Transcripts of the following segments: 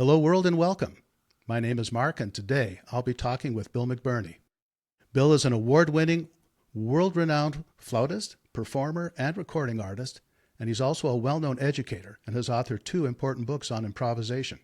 Hello, world, and welcome. My name is Mark, and today I'll be talking with Bill McBirnie. Bill is an award-winning, world-renowned flautist, performer, and recording artist, and he's also a well-known educator and has authored two important books on improvisation.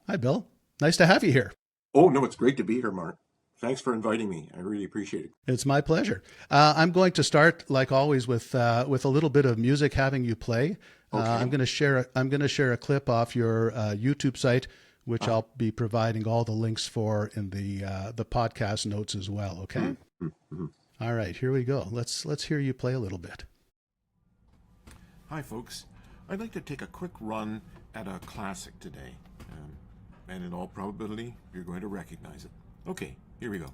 Hi, Bill. Nice to have you here. Oh, no, it's great to be here, Mark. Thanks for inviting me. I really appreciate it. It's my pleasure. I'm going to start, like always, with a little bit of music, having you play. Okay. I'm going to share a clip off your YouTube site, which I'll be providing all the links for in the podcast notes as well. Okay. Mm-hmm. All right, here we go. Let's hear you play a little bit. Hi, folks. I'd like to take a quick run at a classic today, and in all probability, you're going to recognize it. Okay, here we go.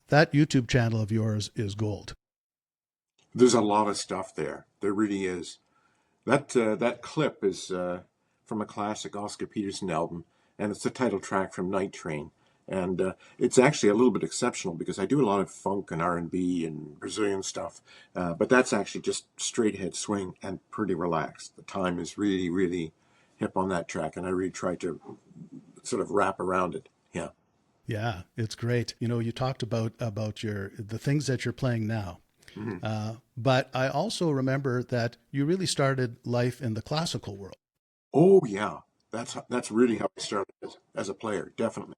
That YouTube channel of yours is gold. There's a lot of stuff there. There really is. That clip is from a classic Oscar Peterson album, and it's the title track from Night Train. And it's actually a little bit exceptional because I do a lot of funk and R&B and Brazilian stuff, but that's actually just straight ahead swing and pretty relaxed. The time is really, really hip on that track, and I really try to sort of wrap around it. Yeah. Yeah, it's great. You know, you talked about the things that you're playing now. Mm-hmm. But I also remember that you really started life in the classical world. Oh yeah, that's really how I started as a player, definitely.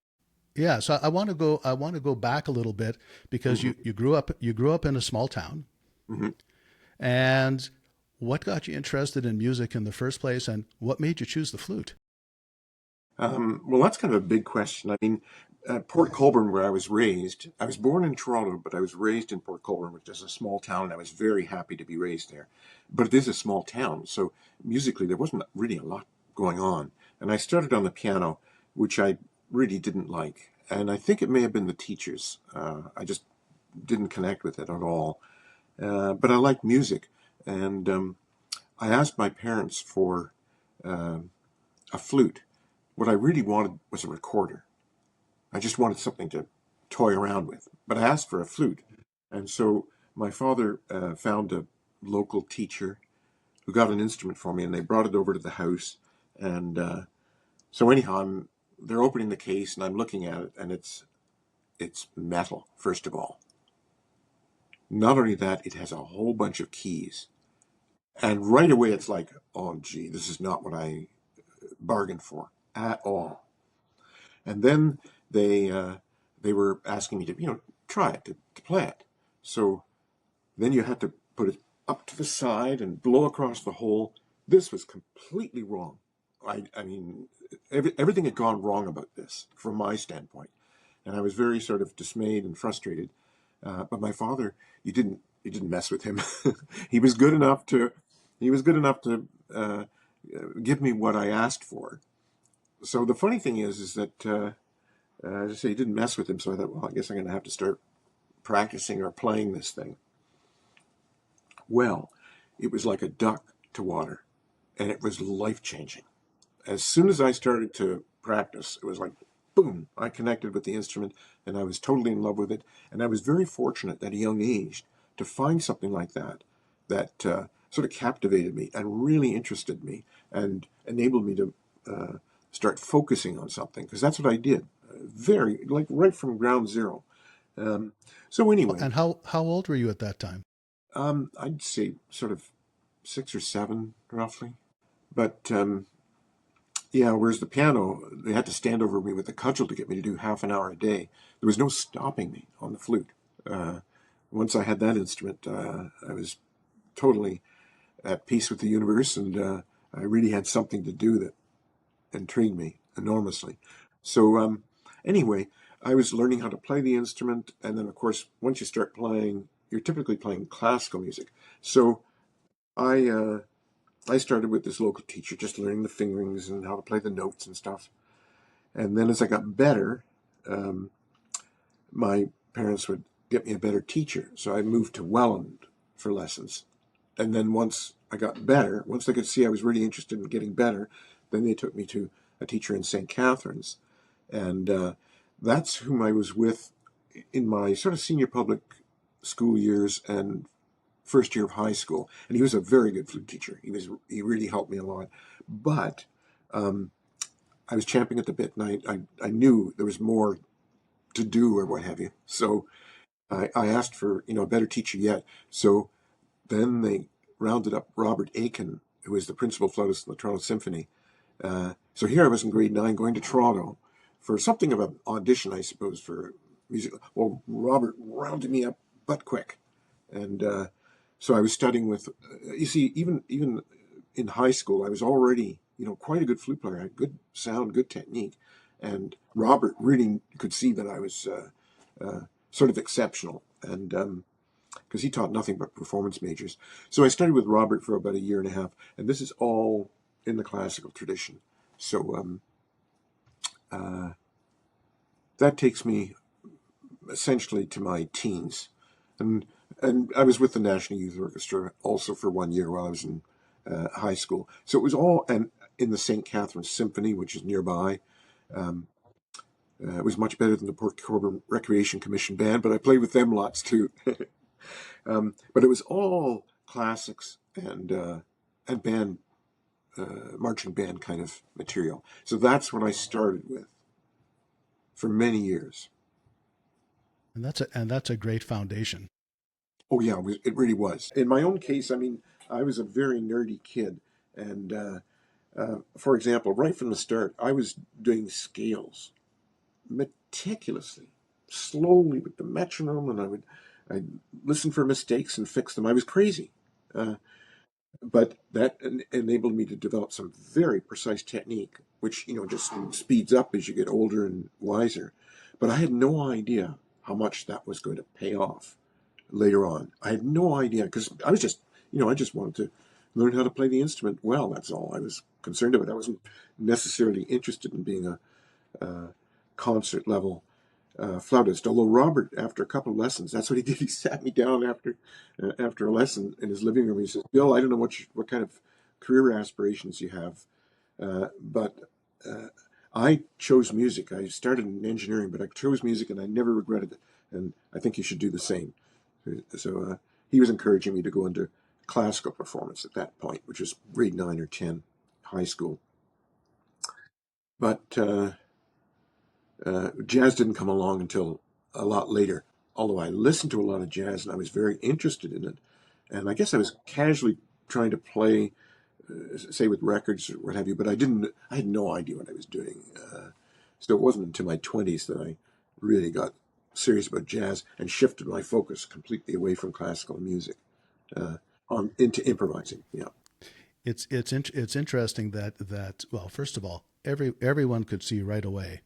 Yeah, so I want to go back a little bit because Hmm. you grew up in a small town, Hmm. and what got you interested in music in the first place, and what made you choose the flute? Well, that's kind of a big question. I mean, Port Colborne, where I was born in Toronto, but I was raised in Port Colborne, which is a small town, and I was very happy to be raised there. But it is a small town, so musically there wasn't really a lot going on. And I started on the piano, which I really didn't like. And I think it may have been the teachers. I just didn't connect with it at all. But I like music. And I asked my parents for uh, a flute. What I really wanted was a recorder. I just wanted something to toy around with. But I asked for a flute. And so my father found a local teacher who got an instrument for me, and they brought it over to the house. And so anyhow, they're opening the case, and I'm looking at it, and it's metal, first of all. Not only that, it has a whole bunch of keys. And right away, it's like, oh, gee, this is not what I bargained for at all. And then they uh, they were asking me to, try it, to play it. So then you had to put it up to the side and blow across the hole. This was completely wrong. I mean, everything had gone wrong about this from my standpoint. And I was very sort of dismayed and frustrated. But my father, you didn't mess with him. he was good enough to, he was good enough to give me what I asked for. So the funny thing is that as I say, he didn't mess with him. So I thought, well, I guess I'm going to have to start practicing or playing this thing. Well, it was like a duck to water, and it was life changing. As soon as I started to practice, it was like, boom, I connected with the instrument and I was totally in love with it. And I was very fortunate at a young age to find something like that, that sort of captivated me and really interested me and enabled me to start focusing on something, because that's what I did, very, like right from ground zero. Um, so anyway, And how old were you at that time? I'd say sort of 6 or 7, roughly. But yeah, whereas the piano, they had to stand over me with a cudgel to get me to do half an hour a day. There was no stopping me on the flute. Uh, Once I had that instrument, I was totally at peace with the universe, and I really had something to do that intrigued me enormously. So anyway, I was learning how to play the instrument, and then of course, once you start playing, you're typically playing classical music. So I uh, I started with this local teacher, just learning the fingerings and how to play the notes and stuff. And then as I got better, um, my parents would get me a better teacher. So I moved to Welland for lessons. And then once I got better, once they could see I was really interested in getting better, then they took me to a teacher in St. Catharines. And that's whom I was with in my sort of senior public school years and first year of high school. And he was a very good flute teacher. He really helped me a lot. But um, I was champing at the bit, and I knew there was more to do or what have you. So I asked for a better teacher yet. So then they rounded up Robert Aiken, who was the principal flautist in the Toronto Symphony. So here I was in grade 9 going to Toronto for something of an audition, I suppose, for music. Well, Robert rounded me up butt quick. And so I was studying with, you see, even in high school, I was already, quite a good flute player. I had good sound, good technique. And Robert really could see that I was sort of exceptional. And because he taught nothing but performance majors. So I studied with Robert for about a year and a half. And this is all in the classical tradition. So uh, that takes me essentially to my teens. And and I was with the National Youth Orchestra also for 1 year while I was in high school. So it was all and in the St. Catharines Symphony, which is nearby. Um, it was much better than the Port Colborne Recreation Commission band, but I played with them lots too. But it was all classics and band marching band kind of material. So that's what I started with for many years. And that's a great foundation. Oh yeah, it really was. In my own case, I mean, I was a very nerdy kid, and for example, right from the start, I was doing scales meticulously, slowly with the metronome, and I'd listen for mistakes and fix them. I was crazy, uh, but that enabled me to develop some very precise technique, which just speeds up as you get older and wiser. But I had no idea how much that was going to pay off later on. I had no idea because I was just, I just wanted to learn how to play the instrument well. That's all I was concerned about. I wasn't necessarily interested in being a concert level flautist. Although Robert, after a couple of lessons, that's what he did. He sat me down after a lesson in his living room. He says, "Bill, I don't know what kind of career aspirations you have, but I chose music. I started in engineering, but I chose music, and I never regretted it. And I think you should do the same." So he was encouraging me to go into classical performance at that point, which was grade 9 or 10, high school. But jazz didn't come along until a lot later. although I listened to a lot of jazz and I was very interested in it, and I guess I was casually trying to play, say with records or what have you, but I had no idea what I was doing. So it wasn't until my 20s that I really got serious about jazz and shifted my focus completely away from classical music, uh, on into improvising. Yeah. It's interesting that well, first of all, everyone could see right away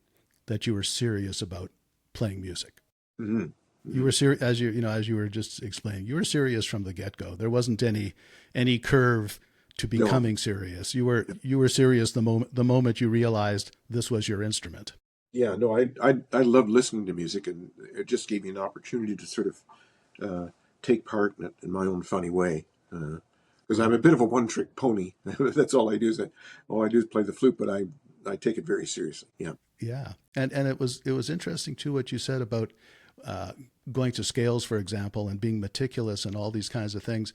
that you were serious about playing music. Hmm. You Hmm. were serious, as you were just explaining. You were serious from the get go. There wasn't any curve to No. becoming serious. You were serious the moment you realized this was your instrument. Yeah. No. I love listening to music, and it just gave me an opportunity to sort of uh, take part in it in my own funny way. Because I'm a bit of a one-trick pony. That's all I do is play the flute, but I take it very seriously. Yeah. Yeah, and it was interesting too what you said about uh, going to scales, for example, and being meticulous and all these kinds of things.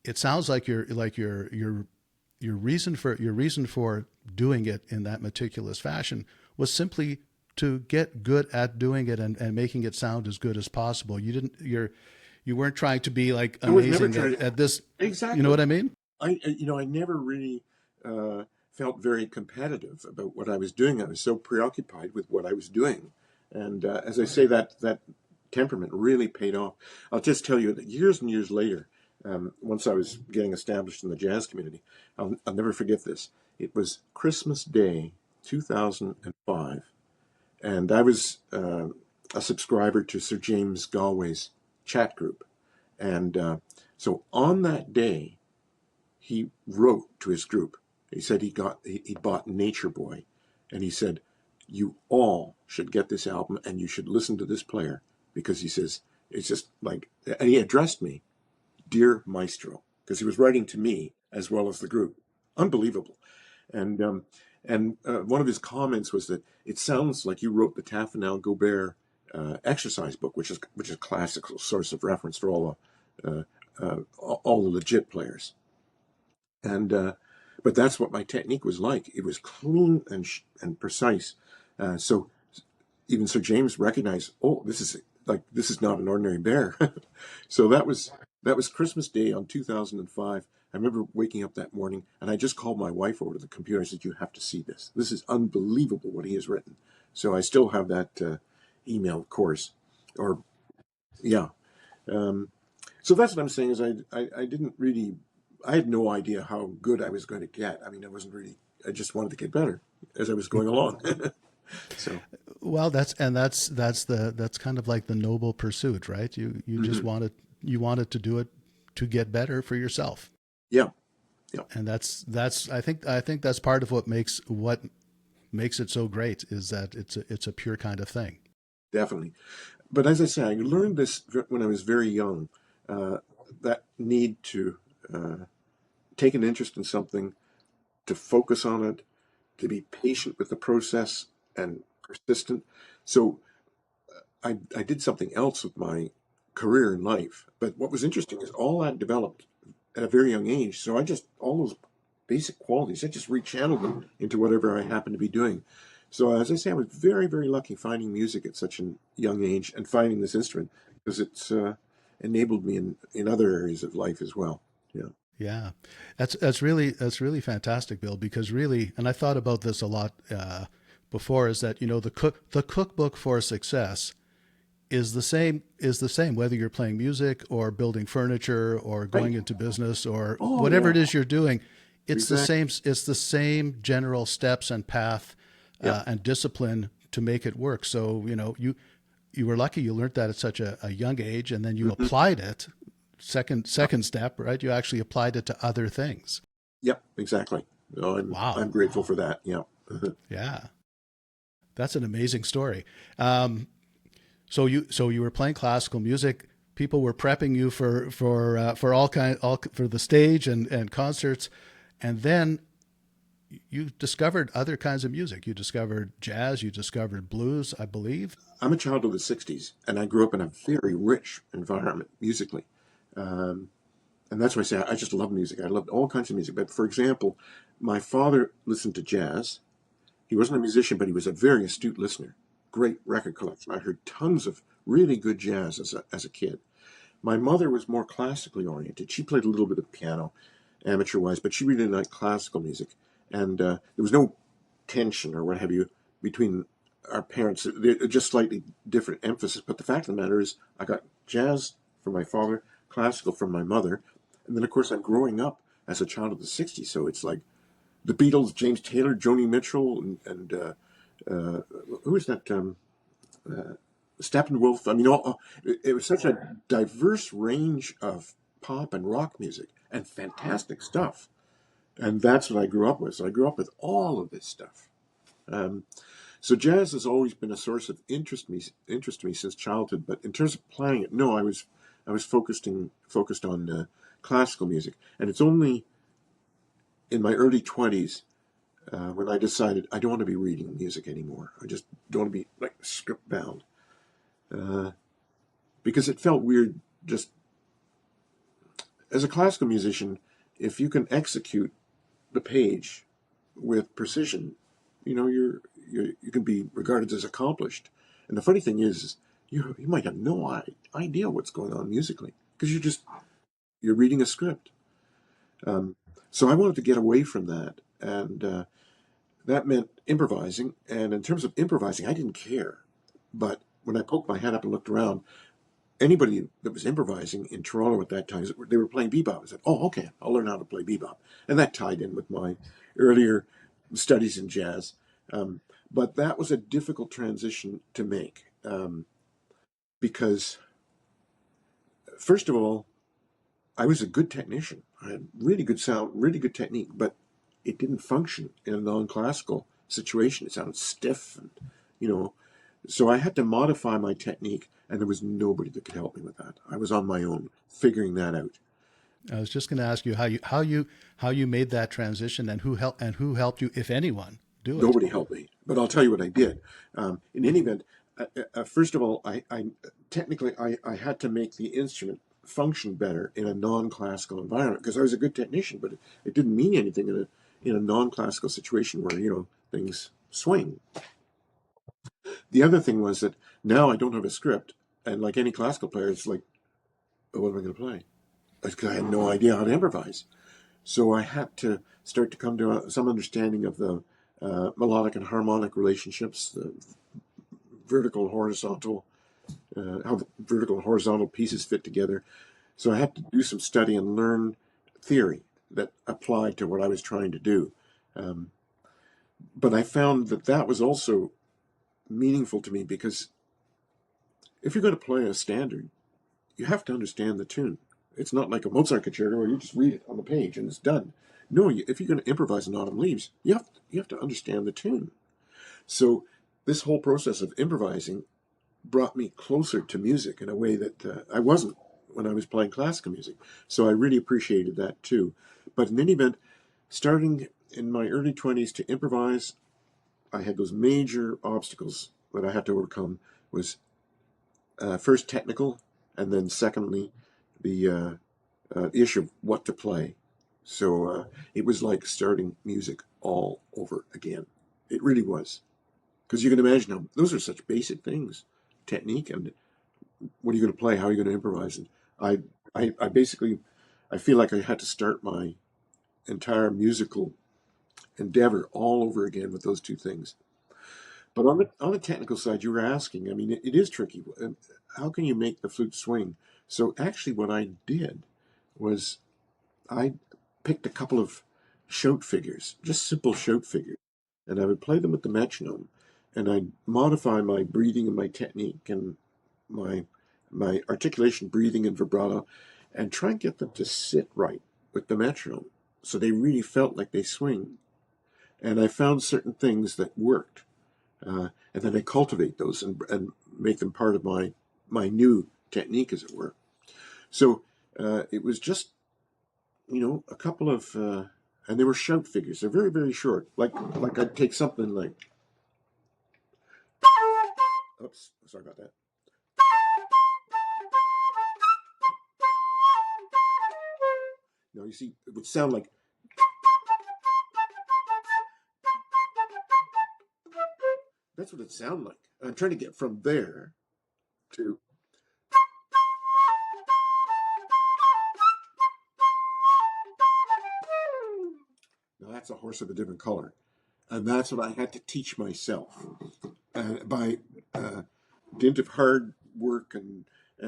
It sounds like your reason for doing it in that meticulous fashion was simply to get good at doing it and making it sound as good as possible. You weren't trying to be like I was never amazing trying to at this. You know exactly. what I mean? I never really uh, felt very competitive about what I was doing. I was so preoccupied with what I was doing, and as I say, that temperament really paid off. I'll just tell you that years and years later, once I was getting established in the jazz community, I'll never forget this. It was Christmas Day, 2005, and I was a subscriber to Sir James Galway's chat group, and so on that day he wrote to his group. He said he bought Nature Boy, and he said, "You all should get this album, and you should listen to this player because," he says, "it's just like," and he addressed me, "Dear Maestro," because he was writing to me as well as the group. Unbelievable. And one of his comments was that it sounds like you wrote the Taffanel Gobert exercise book, which is a classical source of reference for all the legit players. And but that's what my technique was like. It was clean and precise. So even Sir James recognized, oh, this is not an ordinary bear. So that was Christmas Day on 2005. I remember waking up that morning and I just called my wife over to the computer. I said, "You have to see this. This is unbelievable what he has written." So I still have that email course, or yeah. Um, so that's what I'm saying is I didn't really, I had no idea how good I was going to get. I mean, I just wanted to get better as I was going along. So, Well, that's kind of like the noble pursuit, right? You just mhm. wanted to do it to get better for yourself, Yeah, yeah, and that's I think that's part of what makes it so great is that it's a pure kind of thing. definitely. But as I say, I learned this when I was very young, uh, that need to uh, take an interest in something, to focus on it, to be patient with the process and persistent. So I did something else with my career in life. But what was interesting is all that developed at a very young age. So all those basic qualities, I just rechanneled them into whatever I happened to be doing. So as I say, I was very, very lucky finding music at such a young age and finding this instrument because it's enabled me in other areas of life as well. Yeah. Yeah, that's really fantastic, Bill. Because really, and I thought about this a lot before, is that the cookbook for success is the same whether you're playing music or building furniture or Right. going into business or Oh, whatever yeah. it is you're doing. Exactly. It's the same general steps and path Yeah. and discipline to make it work. So you were lucky you learned that at such a young age, and then you Hmm. applied it. Second step, right? You actually applied it to other things. Yep. Exactly. So I'm Wow. grateful for that. Yeah. Yeah, that's an amazing story. Um, so you were playing classical music. People were prepping you for all for the stage and concerts, and then you discovered other kinds of music. You discovered jazz. You discovered blues, I believe. I'm a child of the 60s, and I grew up in a very rich environment musically. Um, and that's why I say I just love music. I loved all kinds of music. But for example, my father listened to jazz. He wasn't a musician, but he was a very astute listener. Great record collection. I heard tons of really good jazz as a kid. My mother was more classically oriented. She played a little bit of piano, amateur-wise, but she really liked classical music. And there was no tension or what have you between our parents. They're just slightly different emphasis. But the fact of the matter is, I got jazz from my father, classical from my mother, and then of course I'm growing up as a child of the '60s. So it's like the Beatles, James Taylor, Joni Mitchell, and who is that? Steppenwolf. I mean, it was such a diverse range of pop and rock music and fantastic stuff. And that's what I grew up with. So I grew up with all of this stuff. Um, so jazz has always been a source of interest to me since childhood. But in terms of playing it, no, I was focused on classical music, and it's only in my early 20s when I decided I don't want to be reading music anymore. I just don't want to be like script bound because it felt weird. Just as a classical musician, if you can execute the page with precision, you can be regarded as accomplished. And the funny thing is you might have no idea what's going on musically because you're reading a script. Um, so I wanted to get away from that, and that meant improvising. And in terms of improvising, I didn't care. But when I poked my head up and looked around, anybody that was improvising in Toronto at that time, they were playing bebop. I said, "Oh, okay, I'll learn how to play bebop," and that tied in with my earlier studies in jazz. Um, but that was a difficult transition to make because, first of all, I was a good technician. I had really good sound, really good technique, but it didn't function in a non-classical situation. It sounded stiff, and you know, so I had to modify my technique, and there was nobody that could help me with that. I was on my own, figuring that out. I was just going to ask you how you made that transition and who helped you, if anyone, do it. Nobody helped me, but I'll tell you what I did. In any event, first of all, I had to make the instrument function better in a non-classical environment because I was a good technician, but it didn't mean anything in a non-classical situation where things swing. The other thing was that now I don't have a script, and like any classical player, it's like, oh, what am I going to play? Because I had no idea how to improvise. So I had to start to come to some understanding of the melodic and harmonic relationships, the vertical and horizontal, how the vertical and horizontal pieces fit together. So I had to do some study and learn theory that applied to what I was trying to do. Um, but I found that that was also meaningful to me because if you're going to play a standard, you have to understand the tune. It's not like a Mozart concerto where you just read it on the page and it's done. No, if you're going to improvise in Autumn Leaves, you have to understand the tune. So this whole process of improvising brought me closer to music in a way that I wasn't when I was playing classical music. So I really appreciated that too. But in any event, starting in my early 20s to improvise, I had those major obstacles that I had to overcome was first technical, and then secondly, the issue of what to play. So it was like starting music all over again. It really was. Because you can imagine how those are such basic things, technique, and what are you going to play? How are you going to improvise? And I basically, I feel like I had to start my entire musical endeavor all over again with those two things. But on the technical side, you were asking. I mean, it is tricky. How can you make the flute swing? So actually, what I did was I picked a couple of shout figures, just simple shout figures, and I would play them with the metronome, and I'd modify my breathing and my technique and my my articulation, breathing, and vibrato, and try and get them to sit right with the metronome, so they really felt like they swing. And I found certain things that worked, and then I cultivate those and make them part of my new technique, as it were. So it was just a couple of, and they were shout figures. They're very, very short. Like I'd take something like, oops, sorry about that. Now you see, it would sound like, that's what it sounded like. I'm trying to get from there to that's a horse of a different color. And that's what I had to teach myself. By dint of hard work and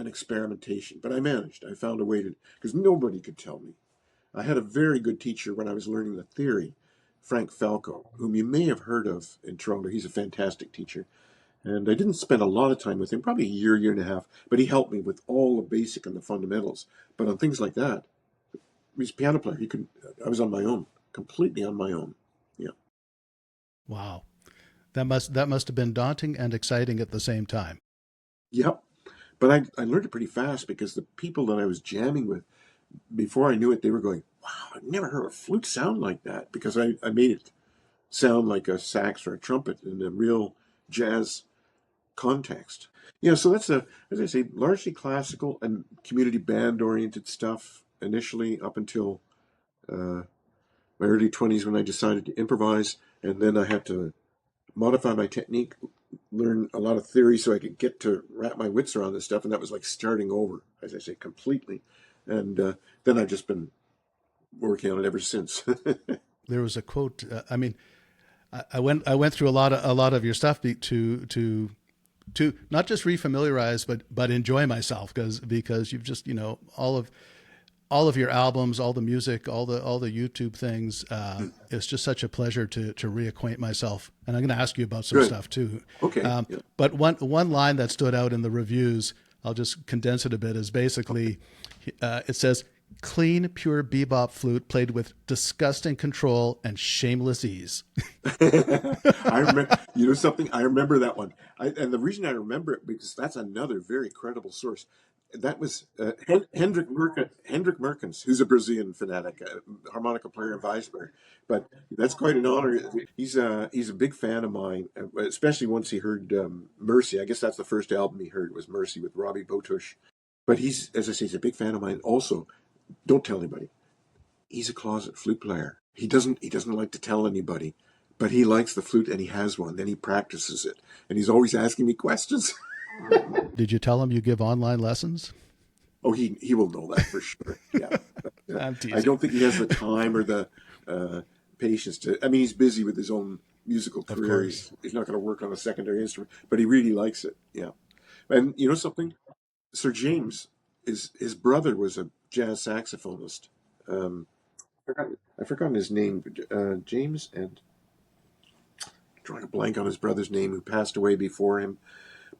experimentation. But I managed. I found a way to, because nobody could tell me. I had a very good teacher when I was learning the theory, Frank Falco, whom you may have heard of in Toronto. He's a fantastic teacher. And I didn't spend a lot of time with him, probably a year and a half, but he helped me with all the basic and the fundamentals. But on things like that, he's a piano player. I was on my own, completely on my own. Yeah. Wow. That must have been daunting and exciting at the same time. Yep. But I learned it pretty fast because the people that I was jamming with, before I knew it, they were going, wow, I've never heard a flute sound like that, because I made it sound like a sax or a trumpet in a real jazz context. Yeah, so that's as I say, largely classical and community band oriented stuff initially up until uh, my early 20s when I decided to improvise. And then I had to modify my technique, learn a lot of theory so I could get to wrap my wits around this stuff. And that was like starting over, as I say, completely. And then I've just been working on it ever since. There was a quote. I went through a lot of your stuff to not just refamiliarize but enjoy myself, because you've just, all of your albums, all the music, all the YouTube things. It's just such a pleasure to reacquaint myself. And I'm going to ask you about some Good. stuff too. Okay. Yeah. But one line that stood out in the reviews, I'll just condense it a bit, is basically it says, "Clean, pure bebop flute played with disgusting control and shameless ease." I remember, you know something? I remember that one. And the reason I remember it, because that's another very credible source. That was Hendrik Merkens, who's a Brazilian fanatic, a harmonica player in Weisberg. But that's quite an honor. He's a big fan of mine, especially once he heard Mercy. I guess that's the first album he heard, was Mercy with Robbie Botush. But he's, as I say, he's a big fan of mine. Also, don't tell anybody. He's a closet flute player. He doesn't like to tell anybody, but he likes the flute and he has one. Then he practices it, and he's always asking me questions. Did you tell him you give online lessons? Oh, he will know that for sure. Yeah. I'm I teasing. don't think he has the time or the patience to. I mean, he's busy with his own musical Of career. course. He's not going to work on a secondary instrument, but he really likes it. Yeah. And you know something? Sir James, his brother was a jazz saxophonist. Um, I've forgotten his name. James, and drawing a blank on his brother's name, who passed away before him.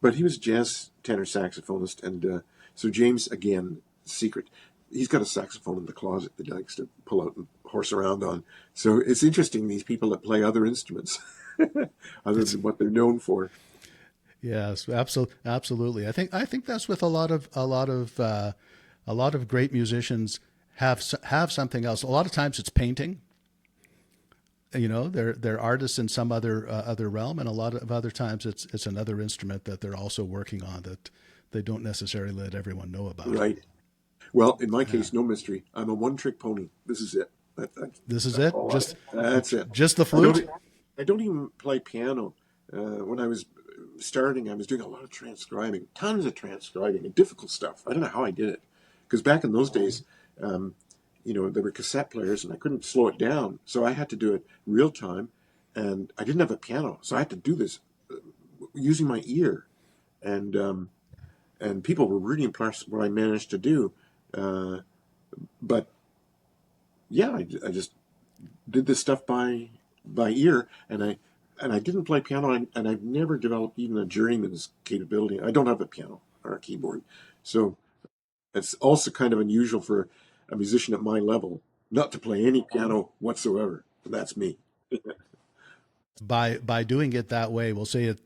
But he was a jazz tenor saxophonist, and so James, again, secret. He's got a saxophone in the closet that he likes to pull out and horse around on. So it's interesting, these people that play other instruments, other than what they're known for. Yes, absolutely. I think that's with a lot of great musicians have something else. A lot of times it's painting. They're artists in some other realm, and a lot of other times it's another instrument that they're also working on that they don't necessarily let everyone know about. Right. Well, in my Yeah. case, no mystery. I'm a one-trick pony. This is it. This is That's it. all Just that's it. just the I flute. don't. I don't even play piano. When I was starting, I was doing a lot of transcribing, tons of transcribing, and difficult stuff. I don't know how I did it, because back in those days, um, there were cassette players, and I couldn't slow it down, so I had to do it real time, and I didn't have a piano, so I had to do this using my ear, and people were really impressed with what I managed to do. Uh, but yeah, I just did this stuff by ear, and I didn't play piano, and I've never developed even a journeyman's capability. I don't have a piano or a keyboard, so it's also kind of unusual for a musician at my level not to play any piano whatsoever. That's me. By doing it that way, we'll say it,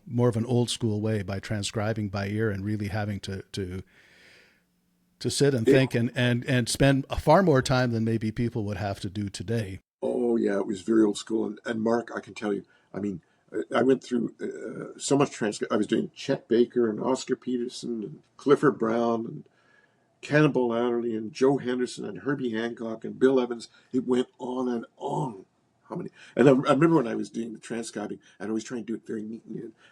more of an old school way, by transcribing by ear and really having to sit and It, think and spend far more time than maybe people would have to do today. oh yeah, it was very old school, and Mark, I can tell you. I mean, I went through so much transcript. I was doing Chet Baker and Oscar Peterson and Clifford Brown and Cannonball Adderley and Joe Henderson and Herbie Hancock and Bill Evans. It went on and on. How many? And I remember when I was doing the transcribing, I'd always try and do it very neat,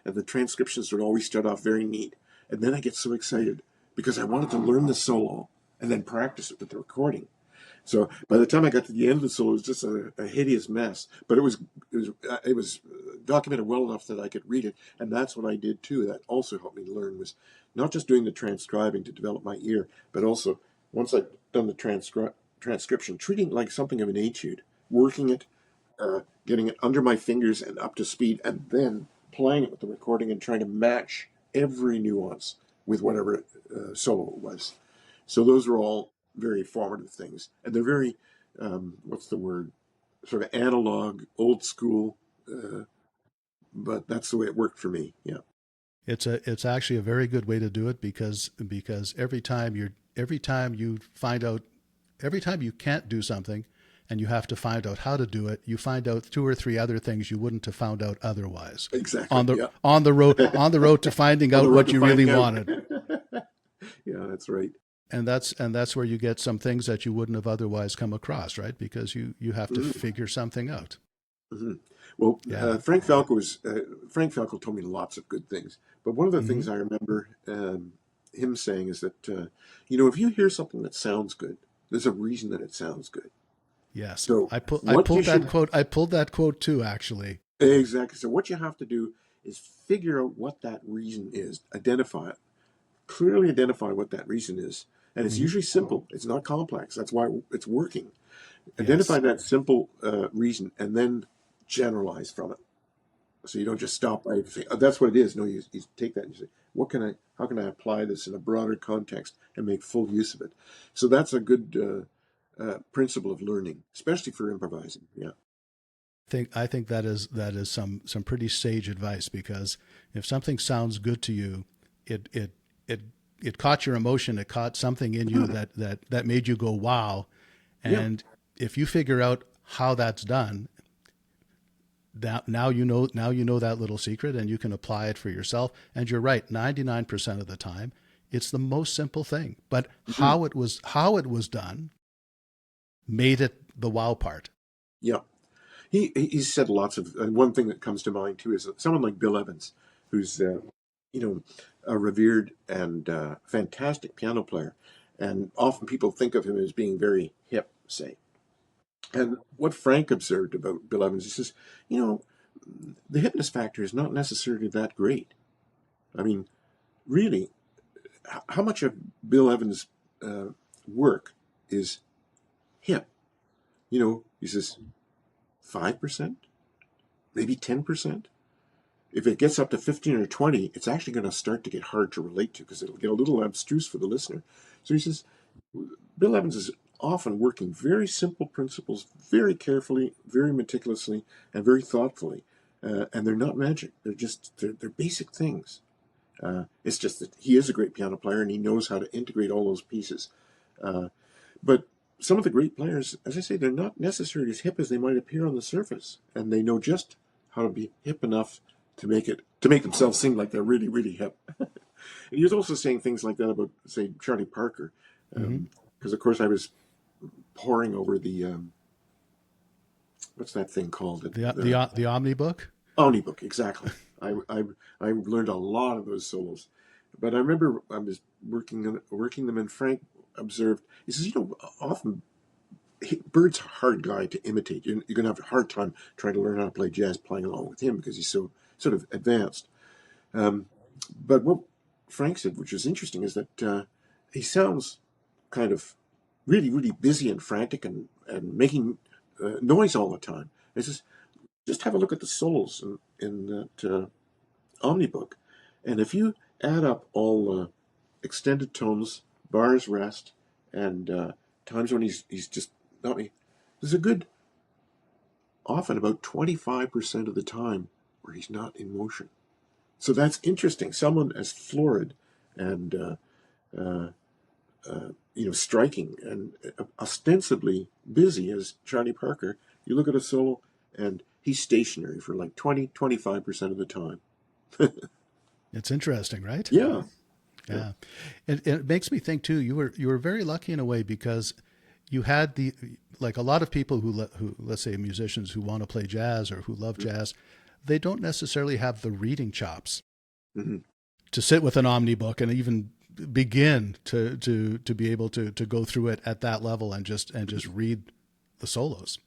and the transcriptions would always start off very neat. And then I get so excited because I wanted to learn the solo and then practice it with the recording. So by the time I got to the end of the solo, it was just a hideous mess. But it was documented well enough that I could read it, and that's what I did too. That also helped me to learn was not just doing the transcribing to develop my ear, but also once I'd done the transcription, treating it like something of an etude, working it, getting it under my fingers and up to speed, and then playing it with the recording and trying to match every nuance with whatever solo it was. So those are all very formative things, and they're very, what's the word, sort of analog, old school, uh, but that's the way it worked for me. Yeah. It's actually a very good way to do it because every time you find out every time you can't do something and you have to find out how to do it, you find out two or three other things you wouldn't have found out otherwise. Exactly. Yeah. On the road to finding On the out road what to you really finding out. wanted. Yeah, that's right. And that's where you get some things that you wouldn't have otherwise come across, right? Because you have to Mhm. figure something out. Hmm. Well, Yeah. Frank Falco told me lots of good things, but one of the Hmm. things I remember him saying is that if you hear something that sounds good, there's a reason that it sounds good. Yes. So I what you pulled that should quote. I pulled that quote too, actually. exactly. So what you have to do is figure out what that reason is, identify it, clearly identify what that reason is, and it's Hmm. usually simple. It's not complex. That's why it's working. Identify Yes. that simple reason, and then generalize from it. So you don't just stop by and say, oh, "That's what it is." No, you take that and you say, How can I apply this in a broader context and make full use of it?" So that's a good principle of learning, especially for improvising. Yeah. I think that is some pretty sage advice because if something sounds good to you, it it it it caught your emotion, it caught something in you that made you go wow, Yeah. and if you figure out how that's done, that now you know that little secret and you can apply it for yourself. And you're right, 99% of the time, it's the most simple thing, but Mhm. how it was done made it the wow part. Yeah. He's said lots of, and one thing that comes to mind too is that someone like Bill Evans, who's you know a revered and fantastic piano player, and often people think of him as being very hip, say. And what Frank observed about Bill Evans, he says, you know, the hipness factor is not necessarily that great. I mean, really, how much of Bill Evans' uh, work is hip? He says 5%, maybe 10%. If it gets up to 15 or 20, it's actually going to start to get hard to relate to because it'll get a little abstruse for the listener. So he says, Bill Evans is often working very simple principles very carefully, very meticulously, and very thoughtfully. And they're not magic. They're basic things. It's just that he is a great piano player and he knows how to integrate all those pieces. Uh, but some of the great players, as I say, they're not necessarily as hip as they might appear on the surface, and they know just how to be hip enough to make themselves seem like they're really, really hip. And he was also saying things like that about, say, Charlie Parker, Hmm. because of course I was poring over the what's that thing called? The Omnibook. Omnibook, exactly. I learned a lot of those solos, but I remember I was working them, and Frank observed. He says, often Bird's a hard guy to imitate. You're going to have a hard time trying to learn how to play jazz playing along with him because he's so sort of advanced. Um, but what Frank said, which was interesting, is that he sounds kind of really, really busy and frantic and making noise all the time. He says, just have a look at the solos in that Omnibook. And if you add up all extended tones, bars rest, and times when he's just not me, there's a good often about 25% of the time where he's not in motion. So that's interesting. Someone as florid and uh, striking and ostensibly busy as Charlie Parker, you look at a solo and he's stationary for like 20-25% of the time. It's interesting, right? Yeah, yeah. Yeah, it makes me think too. You were very lucky in a way because you had the like a lot of people who let's say musicians who want to play jazz or who love jazz, they don't necessarily have the reading chops Mm-hmm. to sit with an omnibook and even begin to be able to go through it at that level and just read the solos.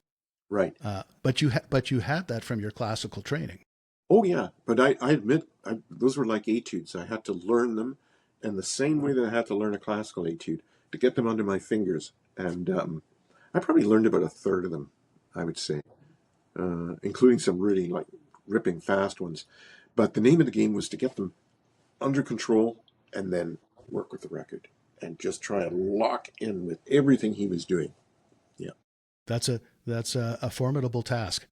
Right. But you had that from your classical training. Oh yeah, but I admit those were like etudes. I had to learn them, and the same way that I had to learn a classical etude to get them under my fingers. And I probably learned about a third of them, I would say, including some really like ripping fast ones. But the name of the game was to get them under control and then work with the record and just try and lock in with everything he was doing. Yeah. That's a formidable task.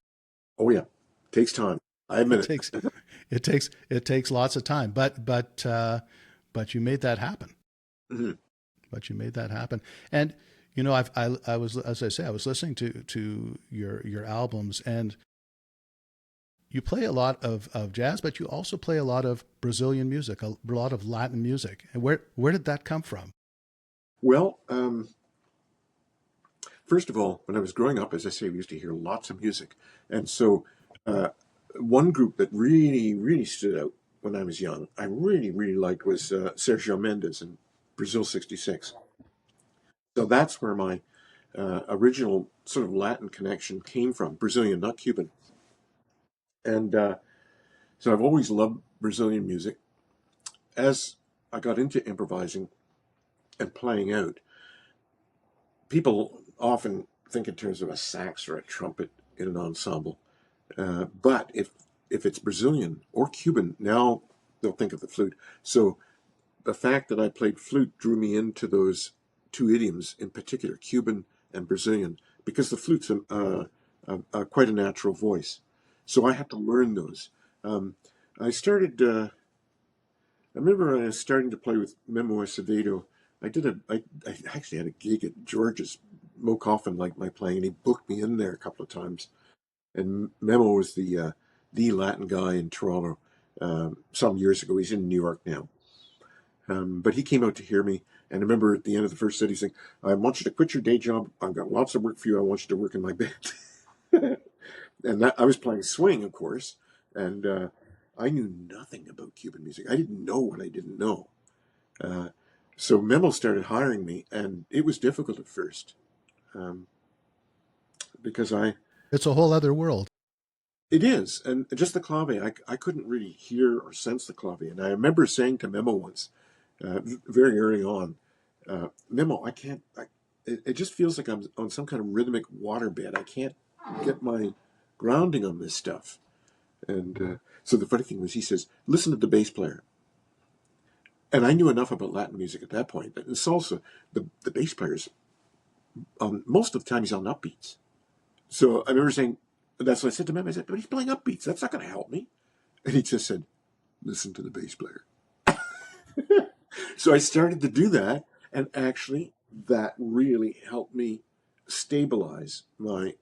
Oh yeah, takes time. I It admit it. takes it takes lots of time, but you made that happen. Hmm. But you made that happen. And you know, I was, as I say, I was listening to your albums, and you play a lot of jazz, but you also play a lot of Brazilian music, a lot of Latin music. And where did that come from? Well, first of all, when I was growing up, as I say, we used to hear lots of music, and so uh, one group that really, really stood out when I was young, I really, really liked was Sergio Mendes and Brazil '66. So that's where my original sort of Latin connection came from, Brazilian, not Cuban. And so I've always loved Brazilian music. As I got into improvising and playing out, people often think in terms of a sax or a trumpet in an ensemble. But if it's Brazilian or Cuban, now they'll think of the flute. So the fact that I played flute drew me into those two idioms in particular, Cuban and Brazilian, because the flute's quite a natural voice. So I had to learn those. Um, I started. I remember I was starting to play with Memo Acevedo. I actually had a gig at George's. Mo Coffin liked my playing, and he booked me in there a couple of times. And Memo was the Latin guy in Toronto some years ago. He's in New York now. But he came out to hear me. And I remember at the end of the first set, he's saying, I want you to quit your day job. I've got lots of work for you. I want you to work in my band. And that I was playing swing, of course. And I knew nothing about Cuban music. I didn't know what I didn't know. Uh, so Memo started hiring me, and it was difficult at first um, because It's a whole other world. it is, and just the clave, I couldn't really hear or sense the clave. And I remember saying to Memo once, very early on, Memo, I can't. It just feels like I'm on some kind of rhythmic waterbed. I can't get my grounding on this stuff. And so the funny thing was, he says, listen to the bass player. And I knew enough about Latin music at that point that in salsa, the bass players, most of the time, he's on upbeats. So I remember saying, that's what I said to him. I said, but he's playing upbeats. That's not going to help me. And he just said, listen to the bass player. So I started to do that. And actually, that really helped me stabilize my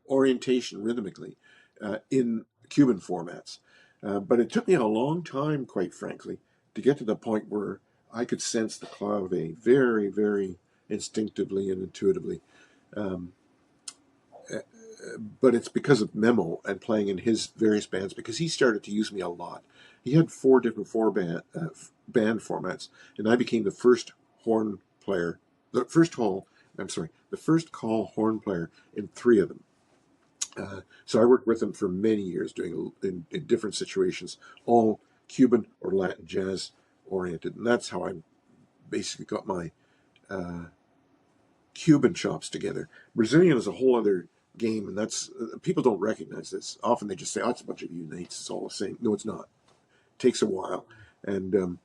orientation rhythmically in Cuban formats. But it took me a long time, quite frankly, to get to the point where I could sense the clave very, very instinctively and intuitively. Um, but it's because of Memo and playing in his various bands because he started to use me a lot. He had four different band formats, and I became the first horn player, the first hall. I'm sorry, the first call horn player in three of them. So I worked with him for many years, doing in different situations, all Cuban or Latin jazz oriented, and that's how I basically got my uh, Cuban chops together. Brazilian is a whole other game, and that's people don't recognize this. Often they just say, "Oh, it's a bunch of unites. It's all the same." No, it's not. It takes a while, and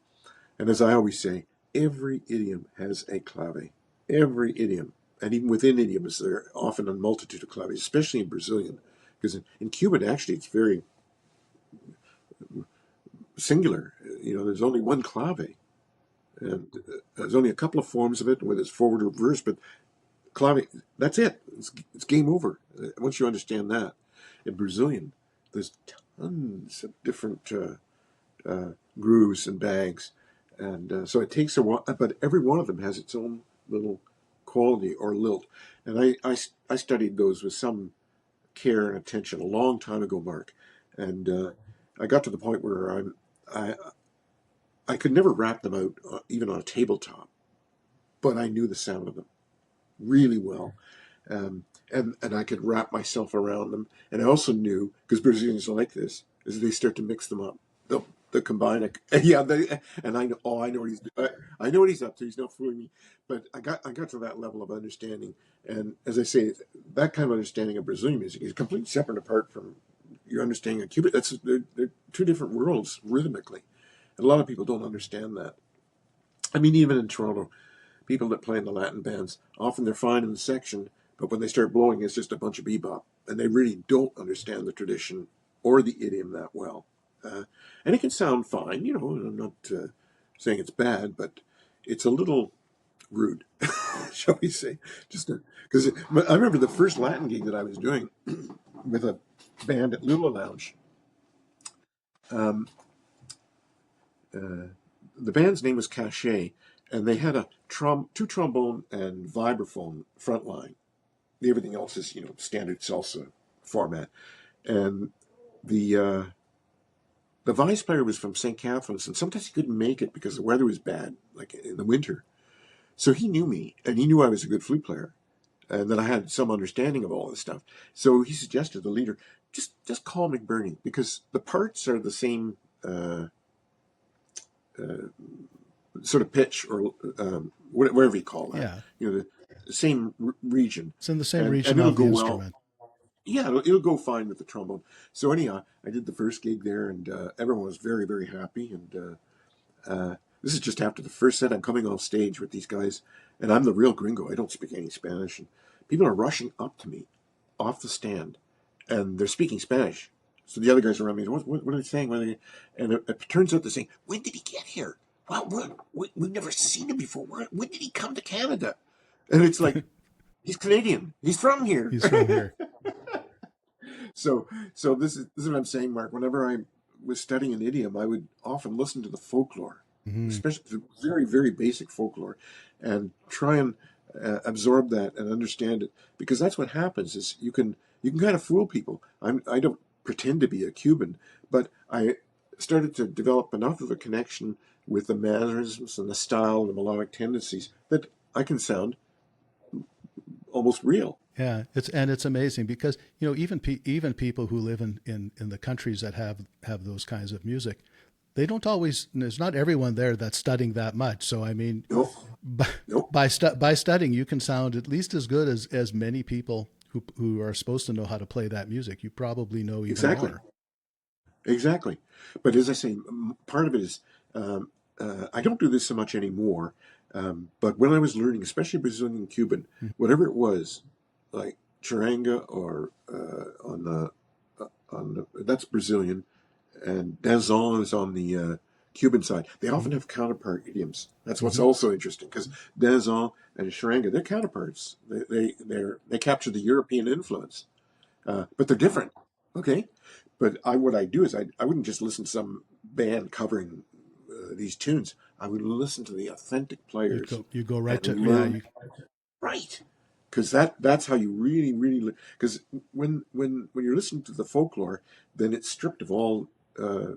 and as I always say, every idiom has a clave. Every idiom, and even within idioms, there are often a multitude of claves, especially in Brazilian, because in Cuban actually it's very singular. You know, there's only one clave, and there's only a couple of forms of it, whether it's forward or reverse, but clave, that's it. It's game over once you understand that. In Brazilian, there's tons of different grooves and bags, and so it takes a while. But every one of them has its own little quality or lilt, and I studied those with some care and attention a long time ago, Mark, and I got to the point where I I could never rap them out, even on a tabletop, but I knew the sound of them really well. And I could wrap myself around them. And I also knew, because Brazilians are like this, is they start to mix them up. They'll combine it. Yeah, and I know. Oh, I know what I know what he's up to. He's not fooling me. But I got to that level of understanding. And as I say, that kind of understanding of Brazilian music is completely separate apart from your understanding of Cuban. They're two different worlds rhythmically. And a lot of people don't understand that. I mean, even in Toronto, people that play in the Latin bands, often they're fine in the section, but when they start blowing, it's just a bunch of bebop, and they really don't understand the tradition or the idiom that well. And it can sound fine, I'm not saying it's bad, but it's a little rude, shall we say? Just because I remember the first Latin gig that I was doing with a band at Lula Lounge. Um, uh, the band's name was Cachet, and they had a two trombone and vibraphone front line. Everything else is standard salsa format, and the the vice player was from St. Catharines, and sometimes he couldn't make it because the weather was bad, like in the winter. So he knew me, and he knew I was a good flute player, and that I had some understanding of all this stuff. So he suggested, the leader, just call McBirnie, because the parts are the same uh, sort of pitch, or whatever you call that. Yeah. The same region, It's in the same and region it'll of the go well. instrument. Yeah, it'll go fine with the trombone. So anyhow, I did the first gig there, and everyone was very, very happy. And this is just after the first set. I'm coming off stage with these guys, and I'm the real gringo. I don't speak any Spanish, and people are rushing up to me off the stand, and they're speaking Spanish. So the other guys around me, what are they saying? And it turns out they're saying, "When did he get here? Well, we've never seen him before. When did he come to Canada?" And it's like, he's Canadian. He's from here. He's from here. So, so this is what I'm saying, Mark. Whenever I was studying an idiom, I would often listen to the folklore, Hmm. especially the very, very basic folklore, and try and absorb that and understand it. Because that's what happens: is you can kind of fool people. I don't pretend to be a Cuban, but I started to develop enough of a connection with the mannerisms and the style and the melodic tendencies that I can sound almost real. Yeah, it's amazing because even people who live in the countries that have those kinds of music, they don't always. There's not everyone there that's studying that much. So I mean, No, by no, by studying, you can sound at least as good as many people who are supposed to know how to play that music. You probably know even exactly. more. Exactly. But as I say, part of it is I don't do this so much anymore. But when I was learning, especially Brazilian and Cuban, whatever it was, like charanga or that's Brazilian, and danzon is on the Cuban side. They often have counterpart idioms. That's what's Mm-hmm. also interesting, because danzon and charanga, they're counterparts. They capture the European influence, but they're different. Okay, but what I do is I wouldn't just listen to some band covering these tunes. I would listen to the authentic players You go right and to yeah. learn right, because that's how you really, because when you're listening to the folklore, then it's stripped of all uh,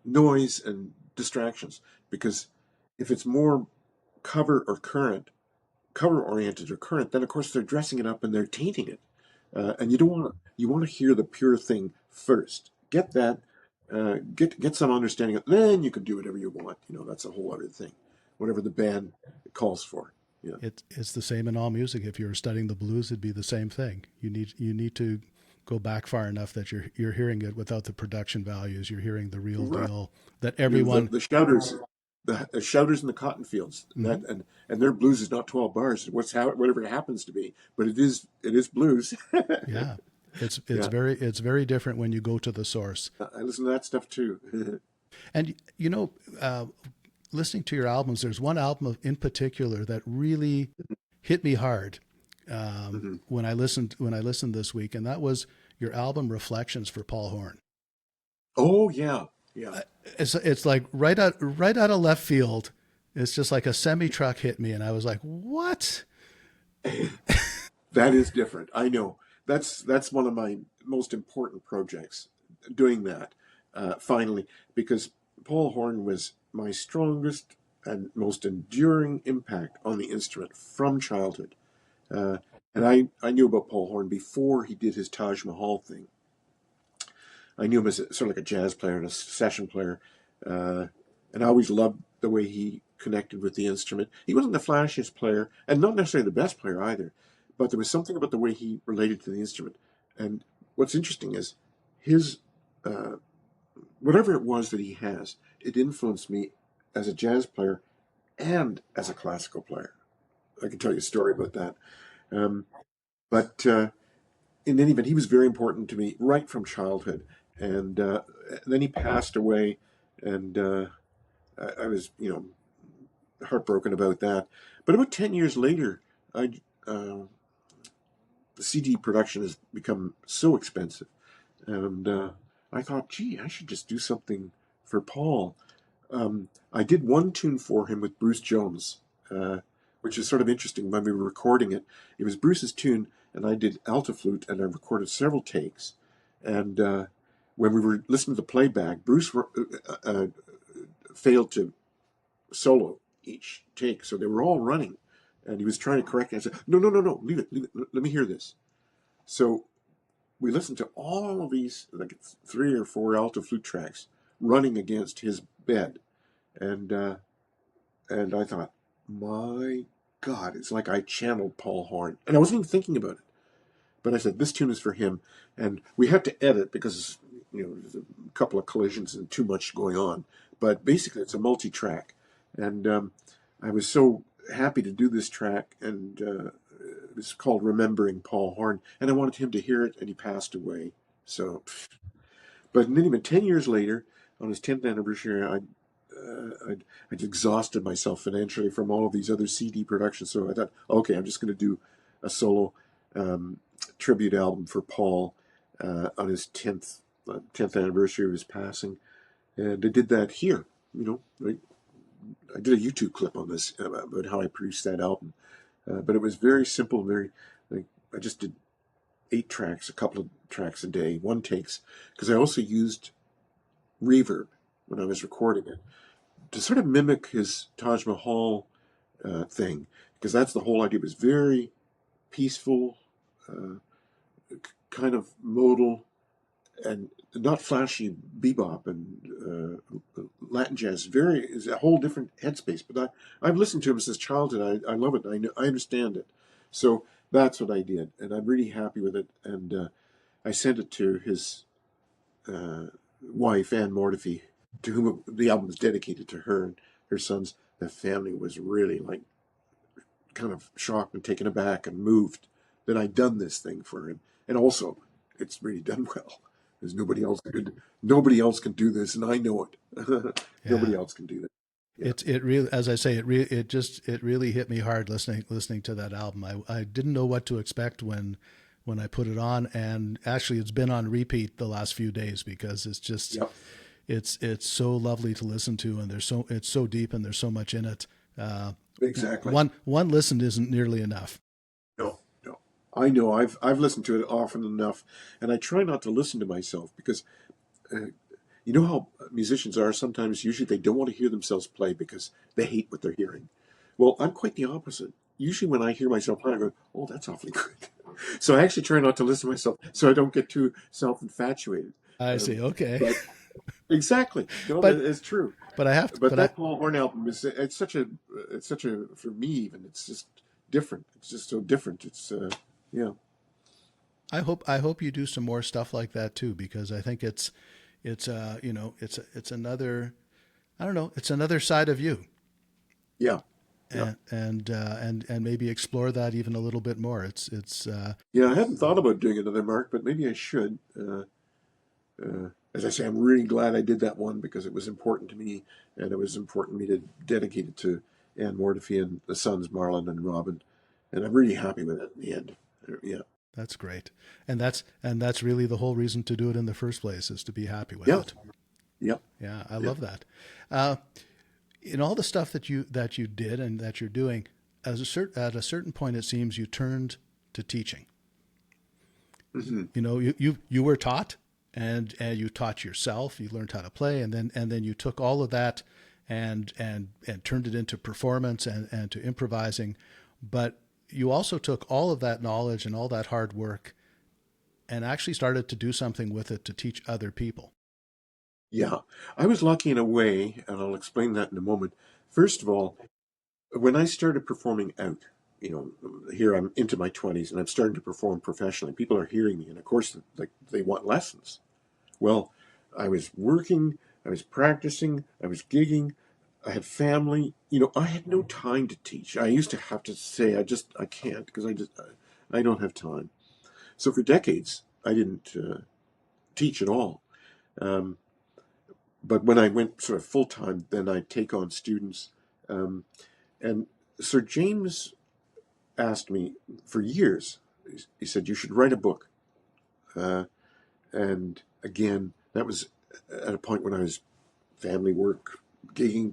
noise and distractions. Because if it's more cover or current, cover oriented or current, then of course they're dressing it up and they're tainting it. And you don't want to. You want to hear the pure thing first. Get that. Get some understanding. Then you can do whatever you want. That's a whole other thing. Whatever the band calls for. Yeah. It's the same in all music. If you were studying the blues, it'd be the same thing. You need to go back far enough that you're hearing it without the production values. You're hearing the real Right. deal that The, everyone. the shouters, the shouters in the cotton fields. Mhm. And their blues is not 12 bars. Whatever it happens to be, but it is blues. Yeah, Yeah. it's very different when you go to the source. I listen to that stuff too. And listening to your albums, there's one album in particular that really hit me hard Mhm. when I listened this week, and that was your album Reflections for Paul Horn. Oh yeah, yeah. It's like right out of left field. It's just like a semi truck hit me, and I was like, "What?" That is different. I know. That's one of my most important projects. Doing that finally, because Paul Horn was my strongest and most enduring impact on the instrument from childhood. Uh, and I knew about Paul Horn before he did his Taj Mahal thing. I knew him as sort of like a jazz player and a session player. And I always loved the way he connected with the instrument. He wasn't the flashiest player, and not necessarily the best player either, but there was something about the way he related to the instrument. And what's interesting is his, uh, whatever it was that he has, it influenced me as a jazz player and as a classical player. I can tell you a story about that. Um, but in any event, he was very important to me right from childhood. And then he passed away, and I was, heartbroken about that. But about 10 years later, the CD production has become so expensive. And I thought, gee, I should just do something for Paul. I did one tune for him with Bruce Jones, which is sort of interesting. When we were recording it, it was Bruce's tune, and I did alto flute, and I recorded several takes. And when we were listening to the playback, Bruce failed to solo each take, so they were all running, and he was trying to correct it. I said, no, no, no, no, leave it, let me hear this. So we listened to all of these, like 3 or 4 alto flute tracks running against his bed, and and I thought, my God, it's like I channeled Paul Horn, and I wasn't even thinking about it. But I said, this tune is for him, and we had to edit because there's a couple of collisions and too much going on. But basically, it's a multi-track, and I was so happy to do this track, and it was called "Remembering Paul Horn," and I wanted him to hear it, and he passed away. So, but then even 10 years later, on his 10th anniversary, I'd exhausted myself financially from all of these other CD productions. So I thought, okay, I'm just going to do a solo um, tribute album for Paul on his 10th anniversary of his passing. And I did that here. I did a YouTube clip on this about how I produced that album. But it was very simple, like, I just did 8 tracks, a couple of tracks a day, one takes, because I also used reverb when I was recording it to sort of mimic his Taj Mahal thing, because that's the whole idea. It was very peaceful, uh, kind of modal, and not flashy bebop and Latin jazz. Is a whole different headspace. But I've listened to him since childhood. I love it. I understand it. So that's what I did, and I'm really happy with it. And I sent it to his wife, Anne Mortifi, to whom the album is dedicated, to her and her sons. The family was really like kind of shocked and taken aback and moved that I'd done this thing for him. And also, it's really done well. Because nobody else can do this, and I know it. Yeah. Nobody else can do that. Yeah. It really, as I say, it really hit me hard listening to that album. I didn't know what to expect when I put it on, and actually it's been on repeat the last few days because it's just Yep. it's so lovely to listen to, and it's so deep, and there's so much in it. Exactly. One listen isn't nearly enough. No, no. I know. I've listened to it often enough, and I try not to listen to myself because you know how musicians are. Sometimes, usually, they don't want to hear themselves play because they hate what they're hearing. Well, I'm quite the opposite. Usually, when I hear myself play, I go, "Oh, that's awfully good." So I actually try not to listen to myself, so I don't get too self-infatuated. I see. Um, Okay, but exactly, no, that but is true. but I have to, But but I that Paul Horn album is it's such a for me even it's just different. It's just so different. It's yeah. I hope you do some more stuff like that too, because I think it's another, I don't know, it's another side of you, Yeah. Yeah. and maybe explore that even a little bit more. Yeah, I hadn't thought about doing another Mark, but maybe I should. As I say, I'm really glad I did that one because it was important to me, and it was important to me to dedicate it to Anne Mortifi and the sons Marlon and Robin, and I'm really happy with it in the end. Yeah, that's great, and that's really the whole reason to do it in the first place, is to be happy with yeah, it. yeah, Yeah, I yeah. love that. Uh, in all the stuff that you did and that you're doing, at a certain point, it seems you turned to teaching. Hmm. You were taught, and you taught yourself. You learned how to play, and then you took all of that and turned it into performance and to improvising. But you also took all of that knowledge and all that hard work and actually started to do something with it to teach other people. Yeah, I was lucky in a way, and I'll explain that in a moment. First of all, when I started performing out, here I'm into my 20s and I'm starting to perform professionally. People are hearing me, and of course, like they want lessons. Well, I was working, I was practicing, I was gigging, I had family. I had no time to teach. I used to have to say, I can't because I don't have time. So for decades, I didn't teach at all. Um, but when I went sort of full time, then I'd take on students. Um, and Sir James asked me for years, he said, you should write a book. Uh, and again, that was at a point when I was family work, gigging,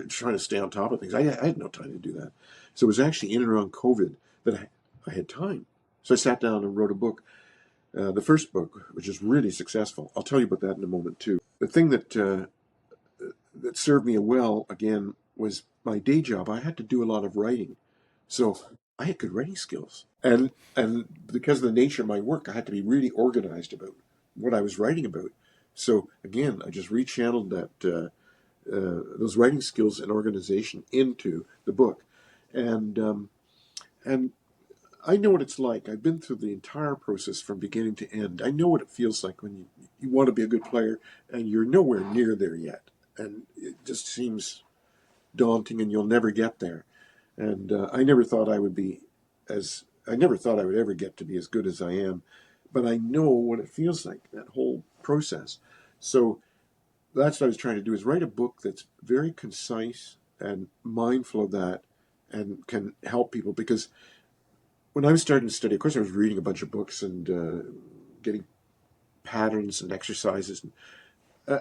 trying to stay on top of things. I had no time to do that. So it was actually in and around COVID that I had time. So I sat down and wrote a book, the first book, which is really successful. I'll tell you about that in a moment, too. The thing that served me well, again, was my day job. I had to do a lot of writing. So I had good writing skills. And because of the nature of my work, I had to be really organized about what I was writing about. So again, I just rechanneled those writing skills and organization into the book. And I know what it's like. I've been through the entire process from beginning to end. I know what it feels like when you want to be a good player and you're nowhere near there yet. And it just seems daunting and you'll never get there. And I never thought I never thought I would ever get to be as good as I am. But I know what it feels like, that whole process. So that's what I was trying to do, is write a book that's very concise and mindful of that and can help people. Because when I was starting to study, of course, I was reading a bunch of books and getting patterns and exercises. And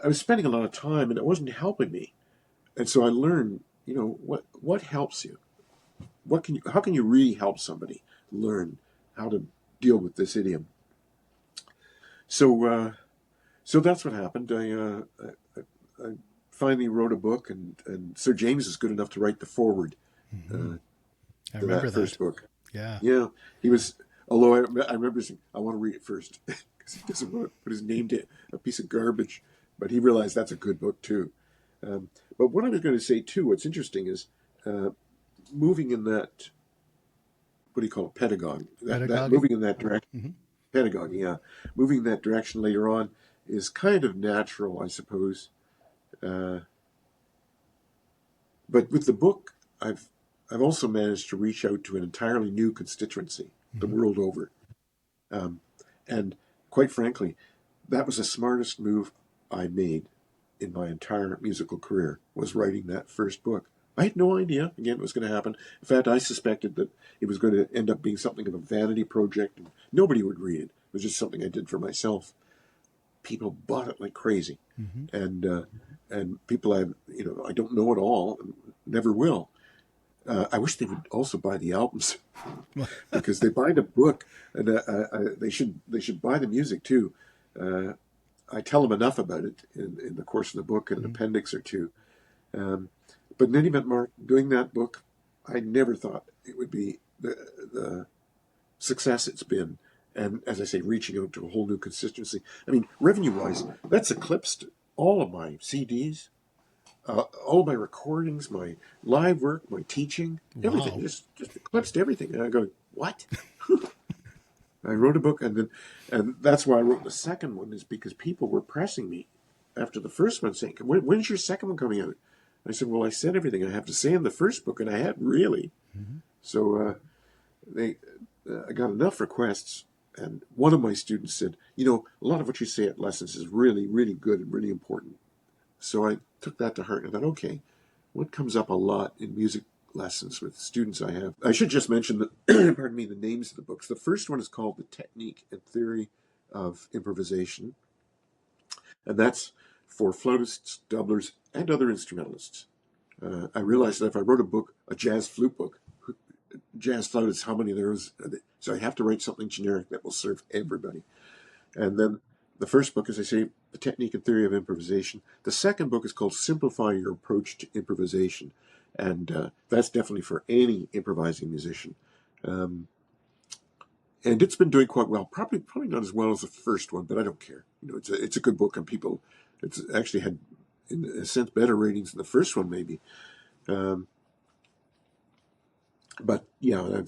I was spending a lot of time, and it wasn't helping me. And so I learned, what helps you. How can you really help somebody learn how to deal with this idiom? So that's what happened. I finally wrote a book, and Sir James is good enough to write the foreword Mm-hmm. I to remember that that. first book. Yeah. Yeah, he was. Although I remember saying, I want to read it first because he doesn't want to put his name to a piece of garbage. But he realized that's a good book too. Um, but what I was going to say too, what's interesting is uh, moving in that, what do you call it, pedagogue? That Pedagogy. moving in that direction, Mm-hmm. pedagogy. Yeah, moving in that direction later on is kind of natural, I suppose. Uh, but with the book, I've also managed to reach out to an entirely new constituency the Mm-hmm. world over. Um, and quite frankly, that was the smartest move I made in my entire musical career, was writing that first book. I had no idea, again, it was going to happen. In fact, I suspected that it was going to end up being something of a vanity project and nobody would read it. It was just something I did for myself. People bought it like crazy. Mm-hmm. And people I don't know at all, and never will. I wish they would also buy the albums because they buy the book, and they should buy the music too. Uh, I tell them enough about it in the course of the book, in an Mm-hmm. appendix or two. Um, but in any event, Mark, doing that book, I never thought it would be the success it's been. And as I say, reaching out to a whole new constituency. I mean, revenue-wise, that's eclipsed all of my CDs, all of my recordings, my live work, my teaching, everything. Wow. Just eclipsed everything. And I go, what? I wrote a book, and that's why I wrote the second one, is because people were pressing me after the first one, saying, when's your second one coming out? I said, well, I said everything I have to say in the first book, and I had really. Mm-hmm. So they, I got enough requests, and one of my students said, a lot of what you say at lessons is really, really good and really important. So I took that to heart and I thought, okay, what comes up a lot in music lessons with students I have? I should just mention that, pardon me, the names of the books. The first one is called The Technique and Theory of Improvisation, and that's for flautists, doublers, and other instrumentalists. I realized that if I wrote a book, a jazz flute book, jazz flautists, how many there is? So I have to write something generic that will serve everybody. And then the first book, as I say, The Technique and Theory of Improvisation. The second book is called Simplify Your Approach to Improvisation. And that's definitely for any improvising musician. Um, and it's been doing quite well. Probably not as well as the first one, but I don't care. It's a good book, and people, it's actually had, in a sense, better ratings than the first one, maybe. Um, but yeah,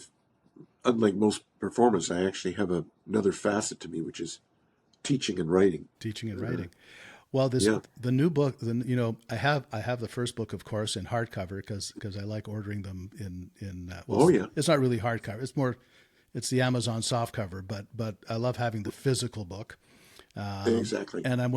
unlike most performers, I actually have another facet to me, which is teaching and writing. Teaching and writing. Well, Yeah. the new book. I have the first book, of course, in hardcover because I like ordering them in. Oh yeah. It's not really hardcover. It's the Amazon softcover, but I love having the physical book. Exactly. And I'm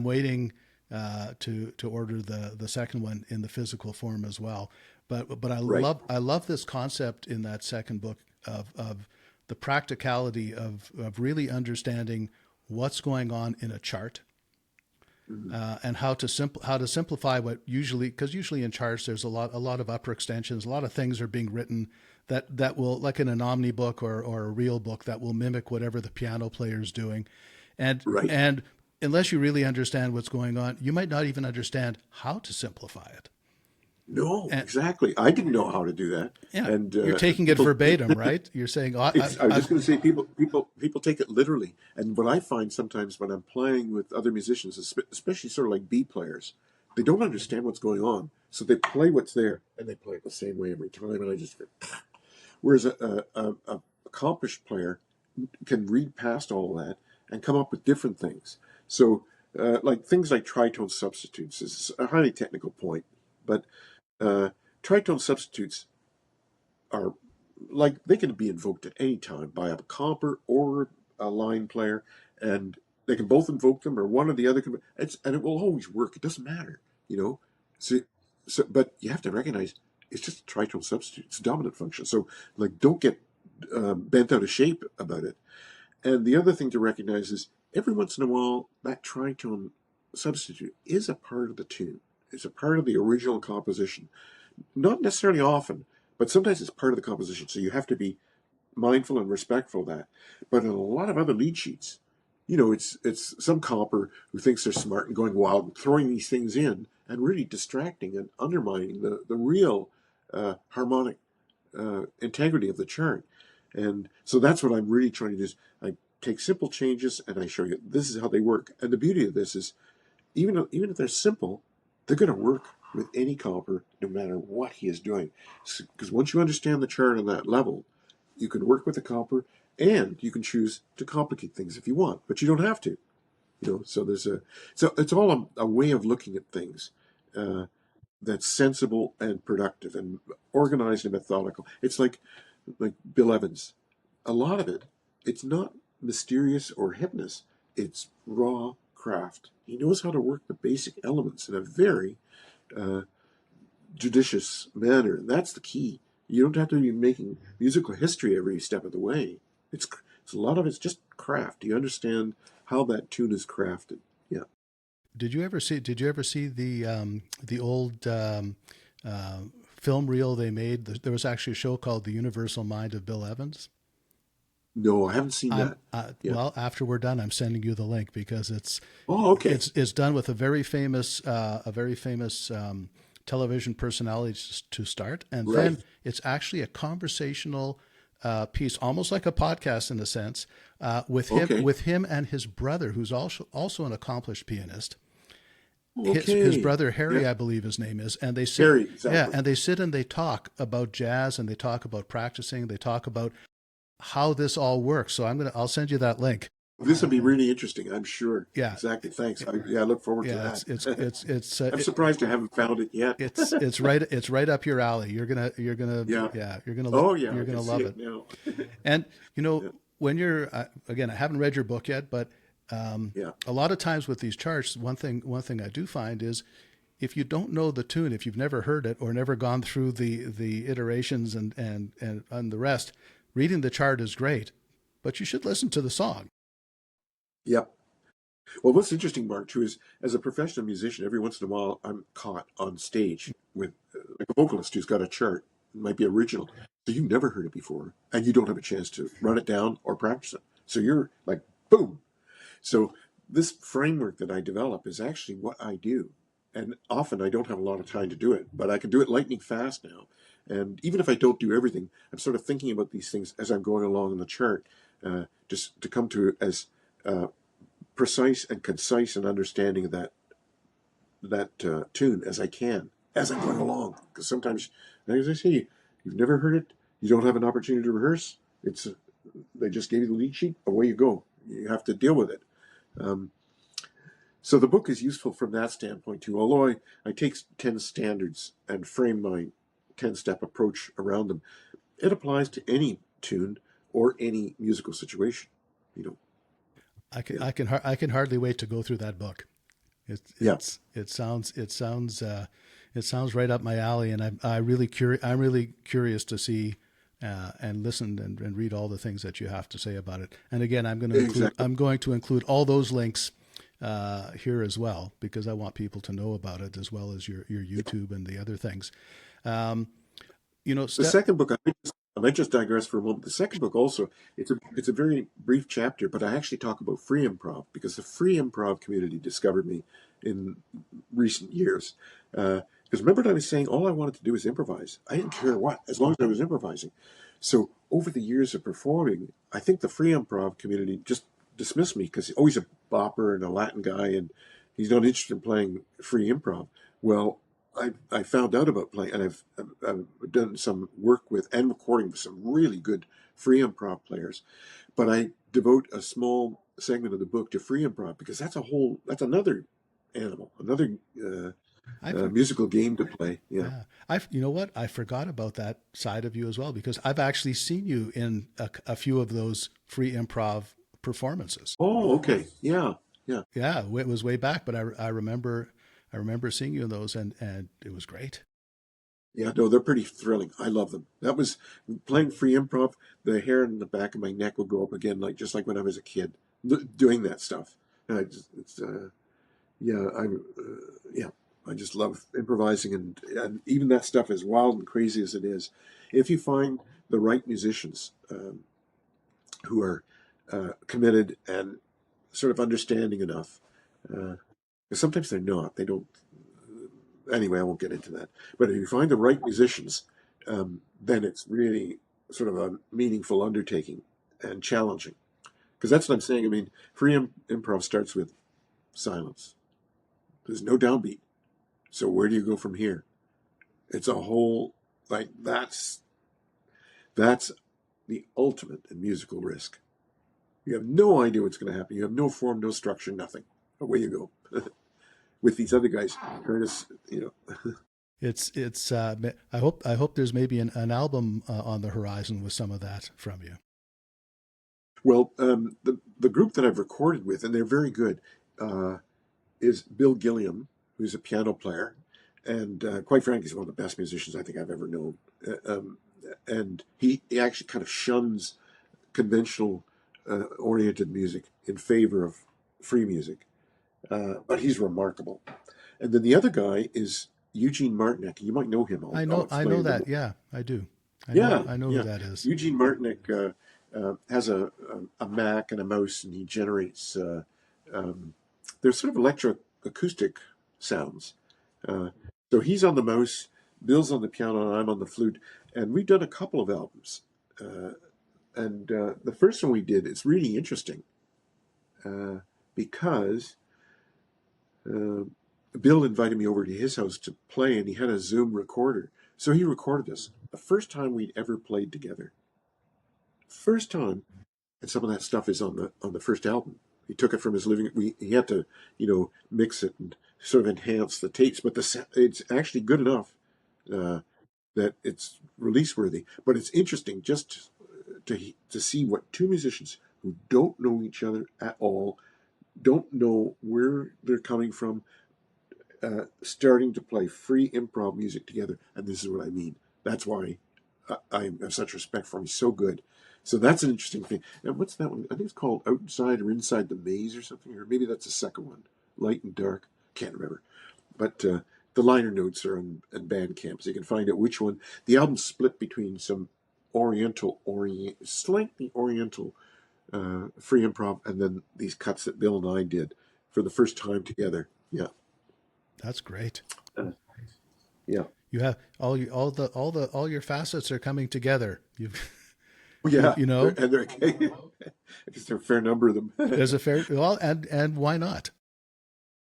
waiting to order the second one in the physical form as well. But Right. I love this concept in that second book of the practicality of really understanding what's going on in a chart, and how to simplify what usually in charts there's a lot of upper extensions, a lot of things are being written that will, like in an omni book or a real book, that will mimic whatever the piano player is doing, and Right. and unless you really understand what's going on, you might not even understand how to simplify it. No, And exactly. I didn't know how to do that. yeah, And you're taking it people, verbatim, right? You're saying, oh, I was just going to say, people take it literally. And what I find sometimes when I'm playing with other musicians, especially sort of like B players, they don't understand what's going on, so they play what's there, and they play it the same way every time. And I just go, whereas a accomplished player can read past all of that and come up with different things. So, like things like tritone substitutes is a highly technical point, but uh, tritone substitutes are like they can be invoked at any time by a comper or a line player, and they can both invoke them, or one or the other can. And it will always work. It doesn't matter, you know. So, but you have to recognize it's just a tritone substitute. It's a dominant function. So, like, don't get bent out of shape about it. And the other thing to recognize is every once in a while that tritone substitute is a part of the tune. It's a part of the original composition. Not necessarily often, but sometimes it's part of the composition. So you have to be mindful and respectful of that. But in a lot of other lead sheets, it's some copper who thinks they're smart and going wild and throwing these things in and really distracting and undermining the real harmonic integrity of the chart. And so that's what I'm really trying to do. Is I take simple changes and I show you this is how they work. And the beauty of this is even if they're simple, they're going to work with any copper, no matter what he is doing. Because once you understand the chart on that level, you can work with the copper, and you can choose to complicate things if you want, but you don't have to. So so it's all a way of looking at things uh, that's sensible and productive and organized and methodical. It's like Bill Evans. A lot of it's not mysterious or hipness. It's raw craft. He knows how to work the basic elements in a very uh, judicious manner. And that's the key. You don't have to be making musical history every step of the way. It's a lot of it's just craft. You understand how that tune is crafted. Yeah. Did you ever see the old uh, film reel they made? There was actually a show called The Universal Mind of Bill Evans. No, I haven't seen I'm that. Yeah. Well, after we're done, I'm sending you the link because Oh, okay. it's done with a very famous television personality to start, and Right. then it's actually a conversational piece, almost like a podcast in a sense, Okay. with him and his brother, who's also an accomplished pianist. His Okay. brother Yeah. Harry, I believe his name is, and they sit, Harry, yeah, exactly. and they sit and they talk about jazz, and they talk about practicing, they talk about how this all works. So I'll send you that link. This will be really interesting, I'm sure. Yeah, Exactly. Thanks. Yeah, I look forward to yeah, that. I'm it, surprised I haven't found it yet. it's right up your alley. Yeah. Yeah, Oh, yeah, you're I can gonna see love it it. now. And Yeah. when you're again, I haven't read your book yet, but Yeah. a lot of times with these charts, one thing I do find is if you don't know the tune, if you've never heard it or never gone through the iterations and the rest, reading the chart is great, but you should listen to the song. Yep. Well, what's interesting, Mark, too, is as a professional musician, every once in a while I'm caught on stage with like a vocalist who's got a chart. It might be original. So you've never heard it before, and you don't have a chance to run it down or practice it. So you're like, boom. So this framework that I develop is actually what I do. And often I don't have a lot of time to do it, but I can do it lightning fast now. And even if I don't do everything, I'm sort of thinking about these things as I'm going along in the chart, just to come to as uh, precise and concise an understanding of that tune as I can as I'm going along. Because sometimes, as I say, you've never heard it, you don't have an opportunity to rehearse. They just gave you the lead sheet, away you go. You have to deal with it. Um, so the book is useful from that standpoint too. Although I take 10 standards and frame my 10-step approach around them, it applies to any tune or any musical situation. You know, yeah, I can hardly wait to go through that book. yeah, It sounds right up my alley, and I'm really curious to see and listen and read all the things that you have to say about it. And again, exactly. I'm going to include all those links here as well, because I want people to know about it, as well as your YouTube and the other things. Um, you know, The step. second book, I might just digress for a moment. The second book also, it's a very brief chapter, but I actually talk about free improv because the free improv community discovered me in recent years. Because remember what I was saying, all I wanted to do was improvise. I didn't care what, as long as I was improvising. So over the years of performing, I think the free improv community just dismissed me because oh, he's a bopper and a Latin guy, and he's not interested in playing free improv. Well, I found out about playing, and I've done some work with and recording with some really good free improv players. But I devote a small segment of the book to free improv because that's another animal, another I for, musical game to play. Yeah. yeah, you know what? I forgot about that side of you as well, because I've actually seen you in a few of those free improv performances. Oh, okay. Yeah. Yeah. Yeah, it was way back, but I remember seeing you in those, and it was great. Yeah, no, they're pretty thrilling. I love them. That was playing free improv. The hair in the back of my neck would go up again, like just like when I was a kid, doing that stuff. And it's yeah, yeah, I just love improvising, and even that stuff, as wild and crazy as it is, if you find the right musicians who are committed and sort of understanding enough, uh, 'cause sometimes they're not. They don't. Anyway, I won't get into that. But if you find the right musicians, then it's really sort of a meaningful undertaking and challenging. Because that's what I'm saying. I mean, free improv starts with silence. There's no downbeat. So where do you go from here? It's a whole like that's the ultimate in musical risk. You have no idea what's going to happen. You have no form, no structure, nothing. Away you go with these other guys. Curtis, It's I hope there's maybe an album on the horizon with some of that from you. well, the group that I've recorded with, and they're very good, uh, is Bill Gilliam, who's a piano player, and quite frankly, he's one of the best musicians I think I've ever known. And he actually kind of shuns conventional oriented music in favor of free music, but he's remarkable. And then the other guy is Eugene Martinek. You might know him. I'll I know explain the that. Yeah, I do. yeah, I know who yeah. that is. Eugene Martinek has a Mac and a mouse, and he generates. There's sort of electroacoustic sounds. Uh, so he's on the mouse, Bill's on the piano, and I'm on the flute, and we've done a couple of albums. Uh, and the first one we did, it's really interesting uh, because uh, Bill invited me over to his house to play, and he had a Zoom recorder. So he recorded us. The first time we'd ever played together. First time, and some of that stuff is on the first album. He took it from his living. He had to, mix it and sort of enhance the tapes, but it's actually good enough uh, that it's release worthy. But it's interesting just to see what two musicians who don't know each other at all, don't know where they're coming from, starting to play free improv music together. And this is what I mean. That's why I have such respect for him. He's so good. So that's an interesting thing. And what's that one? I think it's called Outside or Inside the Maze or something, or maybe that's the second one. Light and Dark. Can't remember. But the liner notes are on Bandcamp, so you can find out which one. The album's split between some slightly oriental free improv, and then these cuts that Bill and I did for the first time together. Yeah, That's great. uh, yeah, You have all your facets are coming together. yeah. You know, And they're I guess there are a fair number of them. there's a fair well, and why not?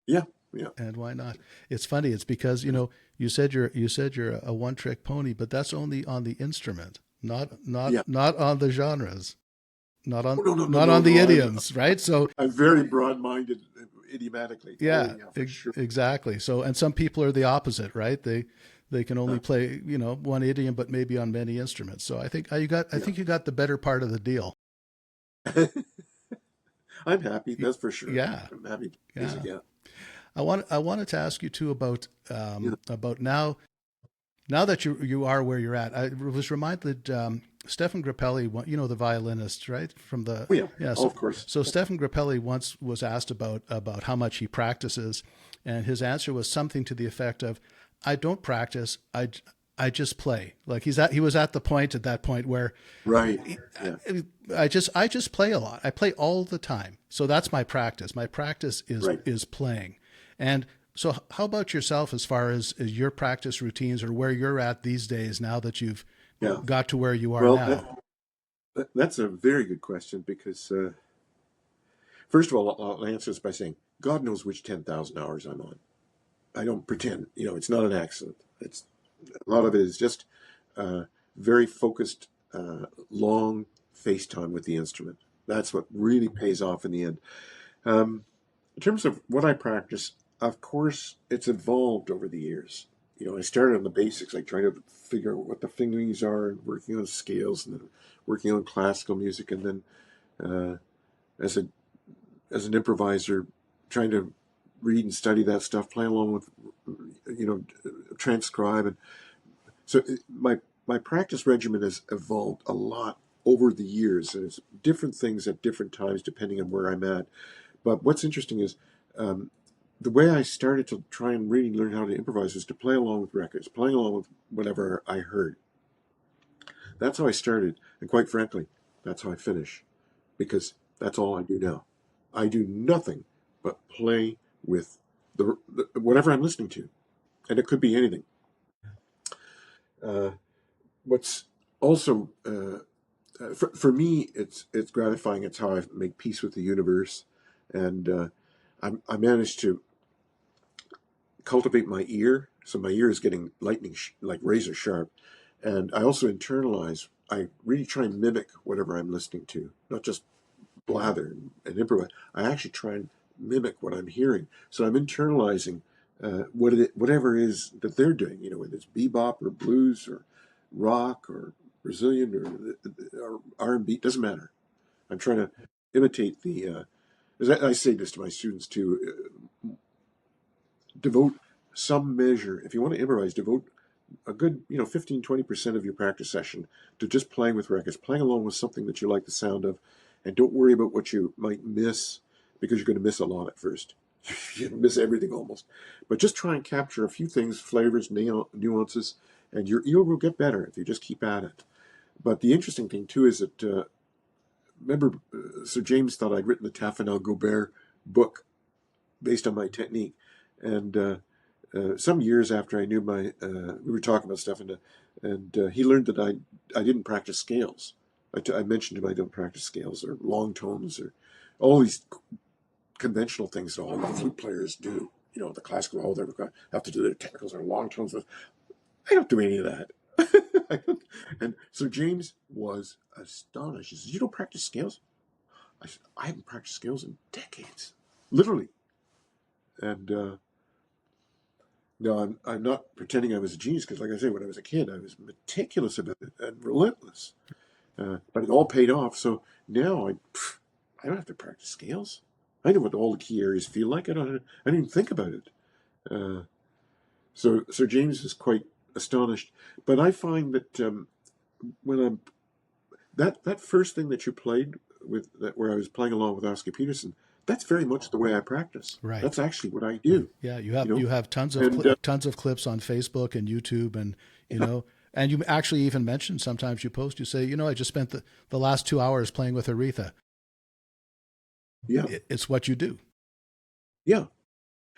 Yeah, yeah, And why not? It's funny. It's because you said you're a one trick pony, but that's only on the instrument, yeah. not on the genres, not Oh, on no, no, no, not no, on the no. idioms, right? So I'm very broad-minded, idiomatically. Oh, yeah, yeah, for sure. exactly. So and some people are the opposite, right? They can only play one idiom, but maybe on many instruments. So I think I Yeah. think you got the better part of the deal. I'm happy. That's for sure. Yeah, I'm happy. yeah. Yeah, I wanted to ask you too yeah. about now that you are where you're at. I was reminded Stefan Grappelli, the violinist, right? From the Oh, yeah. yeah. Oh, So of course. Stefan Grappelli once was asked about how much he practices, and his answer was something to the effect of, "I don't practice. I just play." Like he was at the point at that point where Right. Yeah. I just play a lot. I play all the time. So that's my practice. My practice Right. is playing. And so how about yourself as far as your practice routines or where you're at these days now that you've Yeah. got to where you are Well, now? that's a very good question because, first of all, I'll answer this by saying, God knows which 10,000 hours I'm on. I don't pretend. It's not an accident. It's a lot of it is just uh, very focused, long face time with the instrument. That's what really pays off in the end. Um, in terms of what I practice, of course, it's evolved over the years. I started on the basics, like trying to figure out what the fingerings are and working on scales and then working on classical music. And then as an improviser, trying to read and study that stuff, play along with, transcribe. And so my practice regimen has evolved a lot over the years. And it's different things at different times, depending on where I'm at. But what's interesting is um, the way I started to try and really learn how to improvise is to play along with records, playing along with whatever I heard. That's how I started. And quite frankly, that's how I finish because that's all I do now. I do nothing but play with the whatever I'm listening to. And it could be anything. Uh, what's also for me, it's gratifying. It's how I make peace with the universe, and I managed to cultivate my ear. So my ear is getting lightning, like razor sharp. And I also internalize, I really try and mimic whatever I'm listening to, not just blather and improvise. I actually try and mimic what I'm hearing. So I'm internalizing whatever it is that they're doing, whether it's bebop or blues or rock or Brazilian or R&B, doesn't matter. I'm trying to imitate as I say this to my students too, devote some measure, if you want to improvise, devote a good 15-20% of your practice session to just playing with records, playing along with something that you like the sound of, and don't worry about what you might miss because you're going to miss a lot at first. You miss everything almost, but just try and capture a few things, flavors, nuances, and your ear will get better if you just keep at it. But the interesting thing too is that remember Sir James thought I'd written the Taffanel Gobert book based on my technique, and some years after I knew we were talking about stuff, and he learned that I didn't practice scales. I mentioned to him I don't practice scales or long tones or all these conventional things that all the flute players do. The classical, all they have to do their technicals or long tones. I don't do any of that. I don't. And so James was astonished. He says, "You don't practice scales?" I said, "I haven't practiced scales in decades, literally." And no, I'm not pretending I was a genius because, like I say, when I was a kid, I was meticulous about it and relentless. But it all paid off. So now I don't have to practice scales. I know what all the key areas feel like. I don't even think about it. Uh, so Sir James is quite astonished. But I find that when I'm that first thing that you played with where I was playing along with Oscar Peterson, that's very much the way I practice. Right. That's actually what I do. Yeah, You know, you have and tons of clips on Facebook and YouTube, and and you actually even mentioned sometimes you post, you say, I just spent the last 2 hours playing with Aretha. Yeah. It's what you do. Yeah.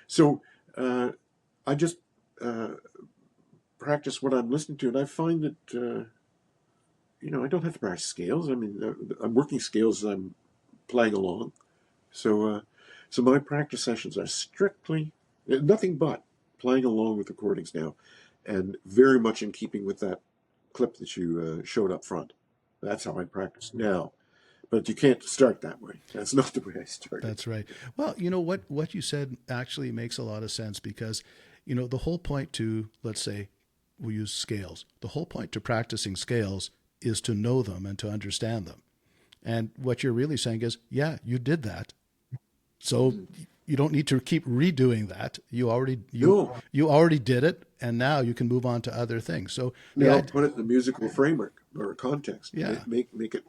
So uh, I just uh, practice what I'm listening to, and I find that I don't have to practice scales. I mean, I'm working scales as I'm playing along. So so my practice sessions are strictly nothing but playing along with recordings now, and very much in keeping with that clip that you showed up front. That's how I practice now. But you can't start that way. That's not the way I started. That's right. Well, what you said actually makes a lot of sense because, the whole point to, let's say, we use scales. The whole point to practicing scales is to know them and to understand them. And what you're really saying is, yeah, you did that. So Mhm. you don't need to keep redoing that. No, You already did it, and now you can move on to other things. So the now idea, put it in the musical framework or context. yeah, Make it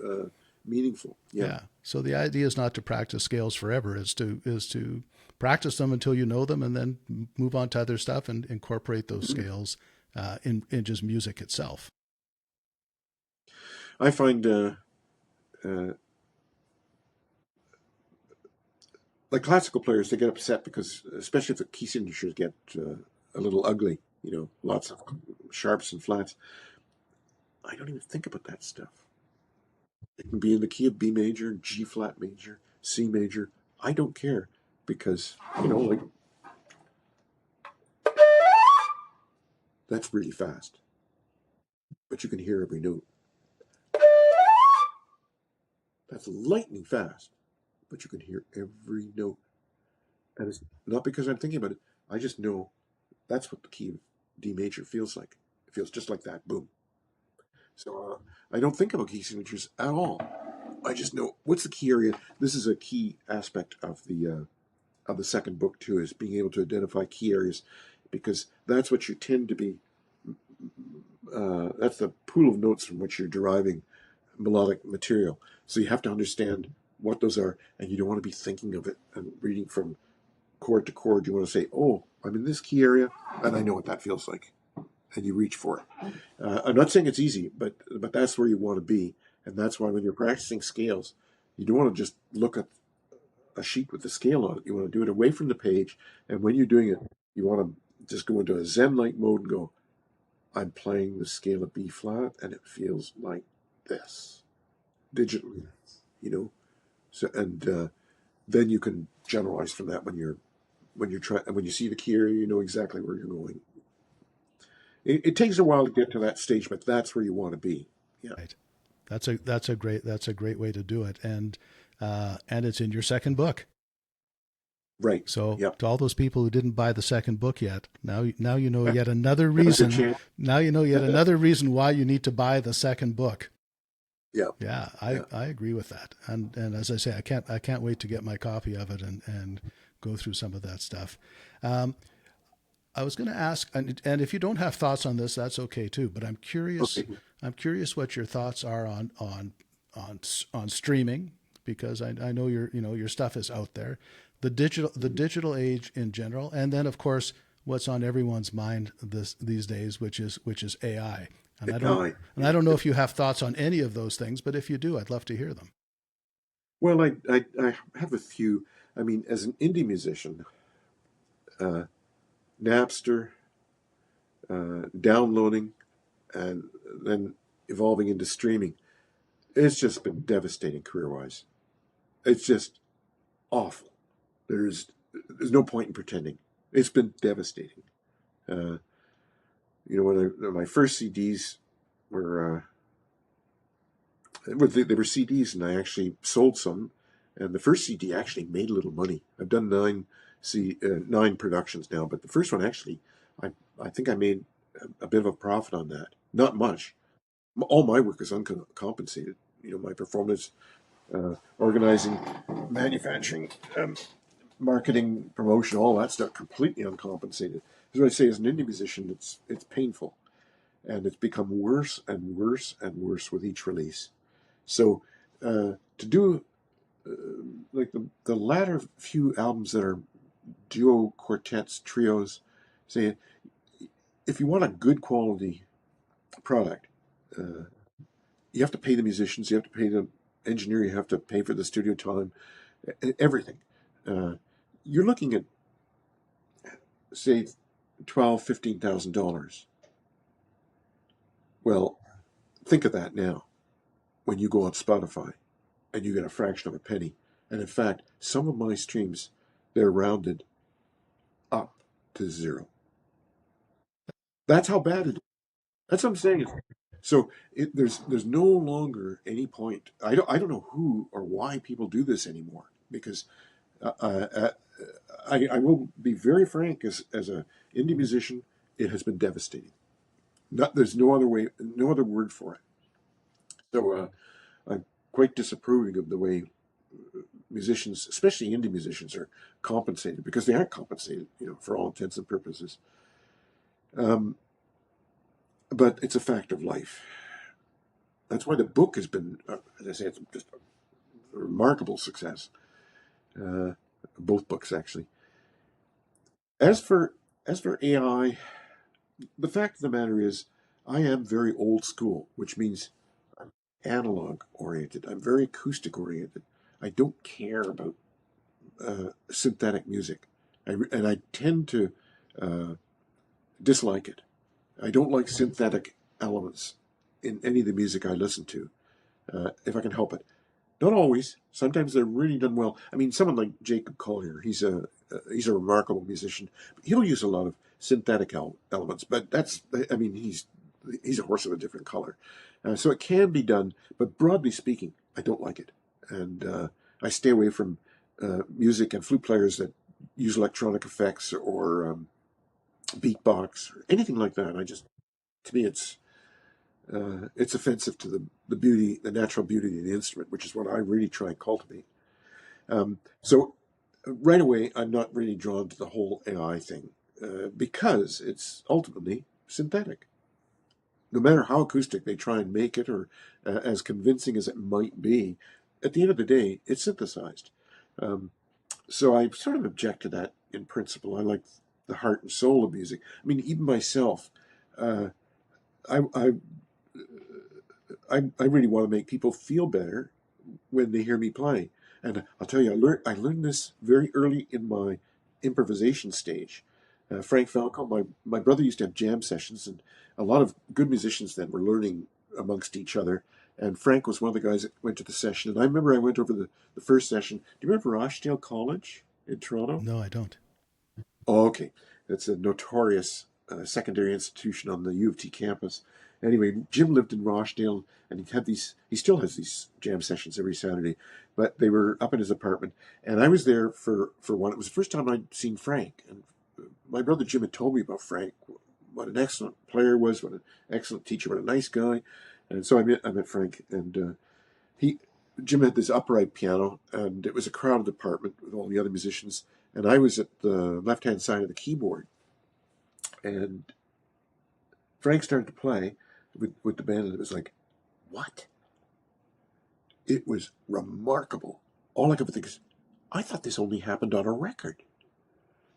uh, meaningful. Yeah. yeah. So the idea is not to practice scales forever. Is to practice them until you know them, and then move on to other stuff and incorporate those Mhm. scales in just music itself. I find uh, like classical players, they get upset because, especially if the key signatures get a little ugly, lots of sharps and flats. I don't even think about that stuff. It can be in the key of B major, G flat major, C major. I don't care because, like that's really fast, but you can hear every note. That's lightning fast, but you can hear every note. And it's not because I'm thinking about it. I just know that's what the key of D major feels like. It feels just like that. Boom. So I don't think about key signatures at all. I just know what's the key area. This is a key aspect of the second book too, is being able to identify key areas, because that's what you tend to be. That's the pool of notes from which you're deriving melodic material. So you have to understand what those are, and you don't want to be thinking of it and reading from chord to chord. You want to say, "Oh, I'm in this key area, and I know what that feels like," and you reach for it. I'm not saying it's easy, but that's where you want to be, and that's why when you're practicing scales, you don't want to just look at a sheet with the scale on it. You want to do it away from the page, and when you're doing it, you want to just go into a Zen-like mode and go, "I'm playing the scale of B flat, and it feels like this digitally," you know. So and then you can generalize from that when you're trying when you see the key area, you know exactly where you're going. It takes a while to get to that stage, but that's where you want to be. Yeah. Right. That's a great way to do it, and it's in your second book. Right. So Yep. to all those people who didn't buy the second book yet, now you know yet another Got a good reason. chance. Now you know yet another reason why you need to buy the second book. Yeah. Yeah, Yeah. I agree with that. And as I say, I can't wait to get my copy of it and go through some of that stuff. Um, I was going to ask, and if you don't have thoughts on this, that's okay too. But I'm curious. Okay. I'm curious what your thoughts are on streaming, because I know your stuff is out there, the digital age in general, and then of course what's on everyone's mind these days, which is AI. And I don't AI. and I don't know if you have thoughts on any of those things, but if you do, I'd love to hear them. Well, I have a few. I mean, as an indie musician, uh, Napster, downloading, and then evolving into streaming, it's just been devastating career-wise. It's just awful. There's no point in pretending. It's been devastating. Uh, when my first CDs were they were CDs, and I actually sold some. And the first CD actually made a little money. I've done nine productions now, but the first one actually, I think I made a bit of a profit on that. Not much. All my work is uncompensated. My performance, organizing, manufacturing, marketing, promotion, all that stuff, completely uncompensated. As I say, as an indie musician, it's painful, and it's become worse and worse and worse with each release. So to do like the latter few albums that are duo, quartets, trios, say if you want a good quality product, uh, you have to pay the musicians, you have to pay the engineer, you have to pay for the studio time, everything. Uh, you're looking at, say, $12,000, $15,000. Well, think of that now when you go on Spotify and you get a fraction of a penny. And in fact, some of my streams, they're rounded up to zero. That's how bad it is. That's what I'm saying. So there's no longer any point. I don't know who or why people do this anymore because uh, uh, I will be very frank as a indie musician, it has been devastating. There's no other way, no other word for it. So I'm quite disapproving of the way musicians, especially indie musicians, are compensated because they aren't compensated, for all intents and purposes. Um, but it's a fact of life. That's why the book has been, as I say, it's just a remarkable success. Uh, both books, actually. As for as for AI, the fact of the matter is, I am very old school, which means I'm analog oriented. I'm very acoustic oriented. I don't care about synthetic music, and I tend to uh, dislike it. I don't like synthetic elements in any of the music I listen to, if I can help it. Not always. Sometimes they're really done well. I mean, someone like Jacob Collier, he's a remarkable musician. He'll use a lot of synthetic elements, but I mean, he's a horse of a different color. So it can be done, but broadly speaking, I don't like it, and I stay away from music and flute players that use electronic effects or beatbox or anything like that. To me, it's offensive to the beauty, the natural beauty of the instrument, which is what I really try and cultivate. So right away, I'm not really drawn to the whole AI thing because it's ultimately synthetic. No matter how acoustic they try and make it, or as convincing as it might be, at the end of the day, it's synthesized. Um, so I sort of object to that in principle. I like the heart and soul of music. I mean, even myself, uh, I, I I really want to make people feel better when they hear me play. And I'll tell you, I learned this very early in my improvisation stage. Frank Falco, my brother used to have jam sessions, and a lot of good musicians then were learning amongst each other. And Frank was one of the guys that went to the session. And I remember I went over the first session. Do you remember Rochdale College in Toronto? No, I don't. Oh, okay. That's a notorious secondary institution on the U of T campus. Anyway, Jim lived in Rochdale, and he still has these jam sessions every Saturday, but they were up in his apartment, and I was there for one. It was the first time I'd seen Frank, and my brother Jim had told me about Frank, what an excellent player he was, what an excellent teacher, what a nice guy, and so I met Frank, and he Jim had this upright piano, and it was a crowded apartment with all the other musicians, and I was at the left hand side of the keyboard, and Frank started to play with the band, and it was like, what? It was remarkable. All I could think is, I thought this only happened on a record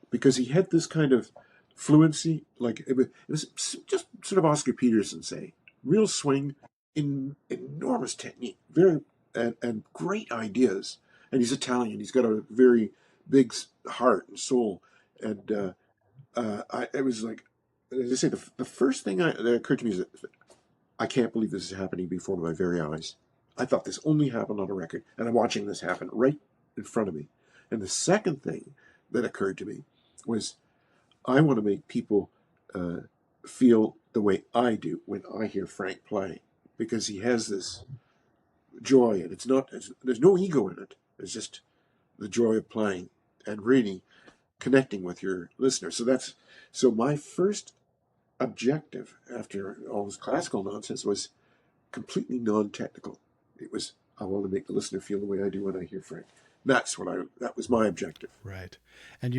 because he had this kind of fluency, like it was just sort of Oscar Peterson say, real swing, in enormous technique, very and great ideas. And he's Italian. He's got a very big heart and soul. And it was like, as I say, the first thing that occurred to me is that I can't believe this is happening before my very eyes. I thought this only happened on a record, and I'm watching this happen right in front of me. And the second thing that occurred to me was I want to make people uh, feel the way I do when I hear Frank play, because he has this joy, and there's no ego in it. It's just the joy of playing and really connecting with your listener. So my first objective after all this classical nonsense was completely non-technical. It was, I want to make the listener feel the way I do when I hear Frank. That was my objective. Right. And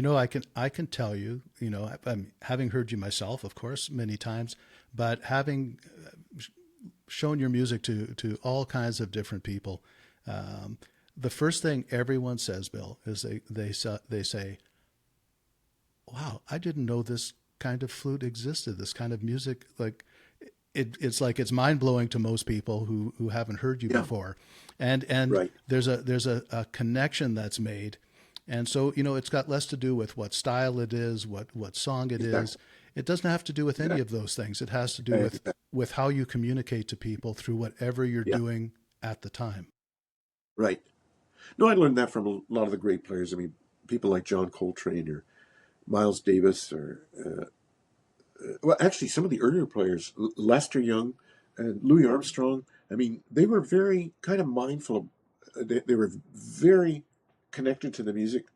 I can tell you, I'm having heard you myself, of course, many times, but having shown your music to all kinds of different people, um, the first thing everyone says, Bill, is they say, "Wow, I didn't know this kind of flute existed. This kind of music, like it's like it's mind blowing to most people who haven't heard you Yeah, before, and right. there's a connection that's made, and so it's got less to do with what style it is, what song it is. Exactly. It doesn't have to do with any Exactly. of those things. It has to do Exactly. with how you communicate to people through whatever you're Yeah, doing at the time. right. No, I learned that from a lot of the great players. I mean, people like John Coltrane or Miles Davis, or well, actually, some of the earlier players, Lester Young and Louis Armstrong. I mean, they were very kind of mindful of. They were very connected to the music.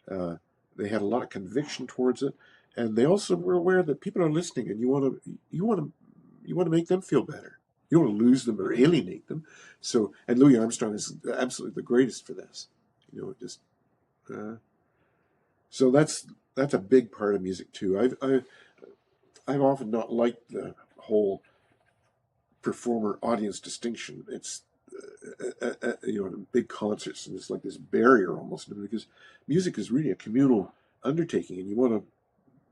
Uh, they had a lot of conviction towards it, and they also were aware that people are listening, and you want to make them feel better. You don't want to lose them or alienate them. So, and Louis Armstrong is absolutely the greatest for this. Just uh, so that's a big part of music too. I've often not liked the whole performer audience distinction. It's in big concerts, and it's like this barrier almost, because music is really a communal undertaking, and you want to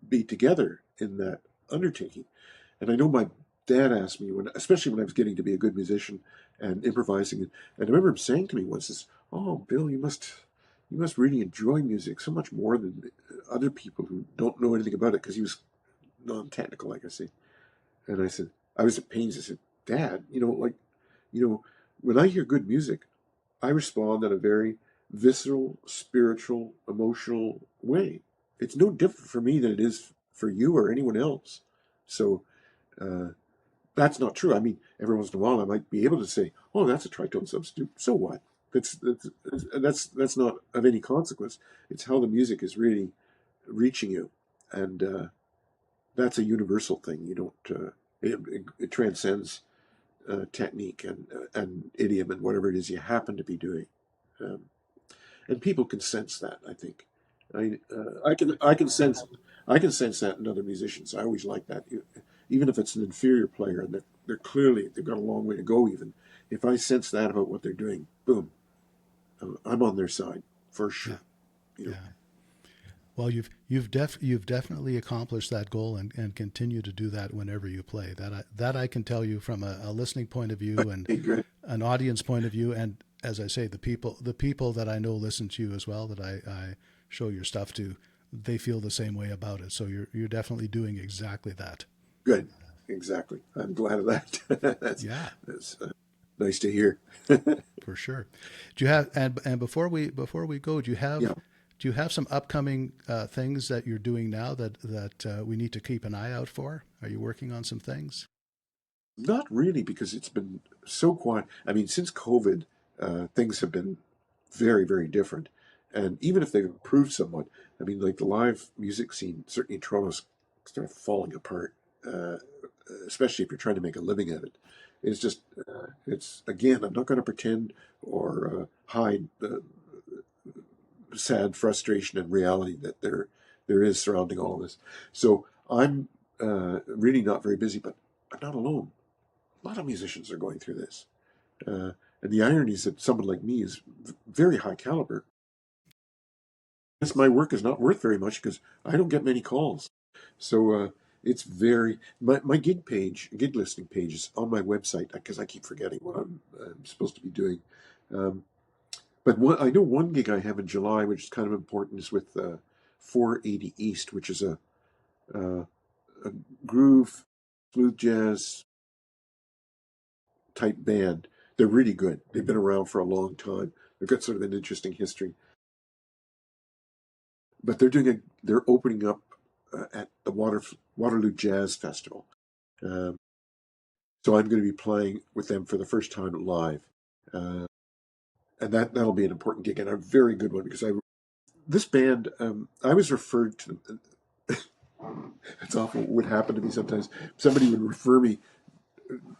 be together in that undertaking. And I know my dad asked me, especially when I was getting to be a good musician and improvising, and I remember him saying to me once, "This, oh, Bill, you must really enjoy music so much more than other people who don't know anything about it," because he was non-technical, like I say. And I said, I was at pains. I said, "Dad, you know, when I hear good music, I respond in a very visceral, spiritual, emotional way. It's no different for me than it is for you or anyone else." So uh, that's not true. I mean, every once in a while, I might be able to say, "Oh, that's a tritone substitute." So what? That's not of any consequence. It's how the music is really reaching you, and that's a universal thing. You don't. It transcends technique and idiom and whatever it is you happen to be doing, um, and people can sense that. I think I can sense that in other musicians. I always like that, even if it's an inferior player and they've got a long way to go. Even if I sense that about what they're doing, boom, I'm on their side for Yeah, sure. You know, yeah. Well, you've definitely accomplished that goal and continue to do that whenever you play. That I can tell you from a listening point of view and hey, good, an audience point of view, and as I say, the people that I know listen to you as well, that I show your stuff to, they feel the same way about it. So you're definitely doing exactly that. good, exactly. I'm glad of that. Yeah, That's nice to hear. for sure. Do you have and before we go, Yeah. do you have some upcoming things that you're doing now that we need to keep an eye out for? Are you working on some things? Not really, because it's been so quiet. I mean, since COVID, things have been very, very different. And even if they've improved somewhat, I mean, like the live music scene, certainly in Toronto's sort of falling apart, uh, especially if you're trying to make a living at it. It's just, it's again, I'm not going to pretend or hide the sad frustration and reality that there is surrounding all this. So I'm really not very busy, but I'm not alone. A lot of musicians are going through this. Uh, and the irony is that someone like me is very high caliber. Yes, my work is not worth very much because I don't get many calls. So it's my gig listing page is on my website because I keep forgetting what I'm supposed to be doing. Um, but I know one gig I have in July, which is kind of important, is with 480 East, which is uh, a groove, smooth jazz type band. They're really good. They've been around for a long time. They've got sort of an interesting history. But they're opening up at the Waterloo Jazz Festival. Um, so I'm going to be playing with them for the first time live. Uh, and that'll be an important gig and a very good one because this band, I was referred to. It's awful. What would happen to me sometimes? Somebody would refer me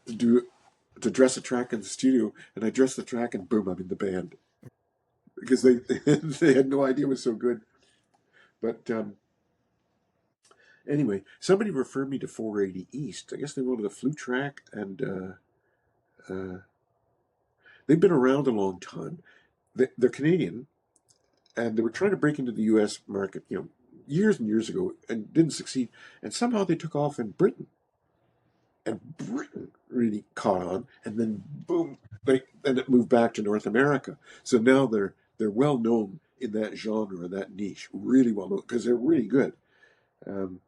to do to dress a track in the studio, and I dress the track, and boom, I'm in the band because they they had no idea it was so good. But anyway, somebody referred me to 480 East. I guess they wanted a flute track, and they've been around a long time. They're Canadian, and they were trying to break into the U.S. market, years and years ago, and didn't succeed. And somehow they took off in Britain. and Britain really caught on, and then boom, then it moved back to North America. So now they're well known in that genre, that niche, really well known because they're really good. Um,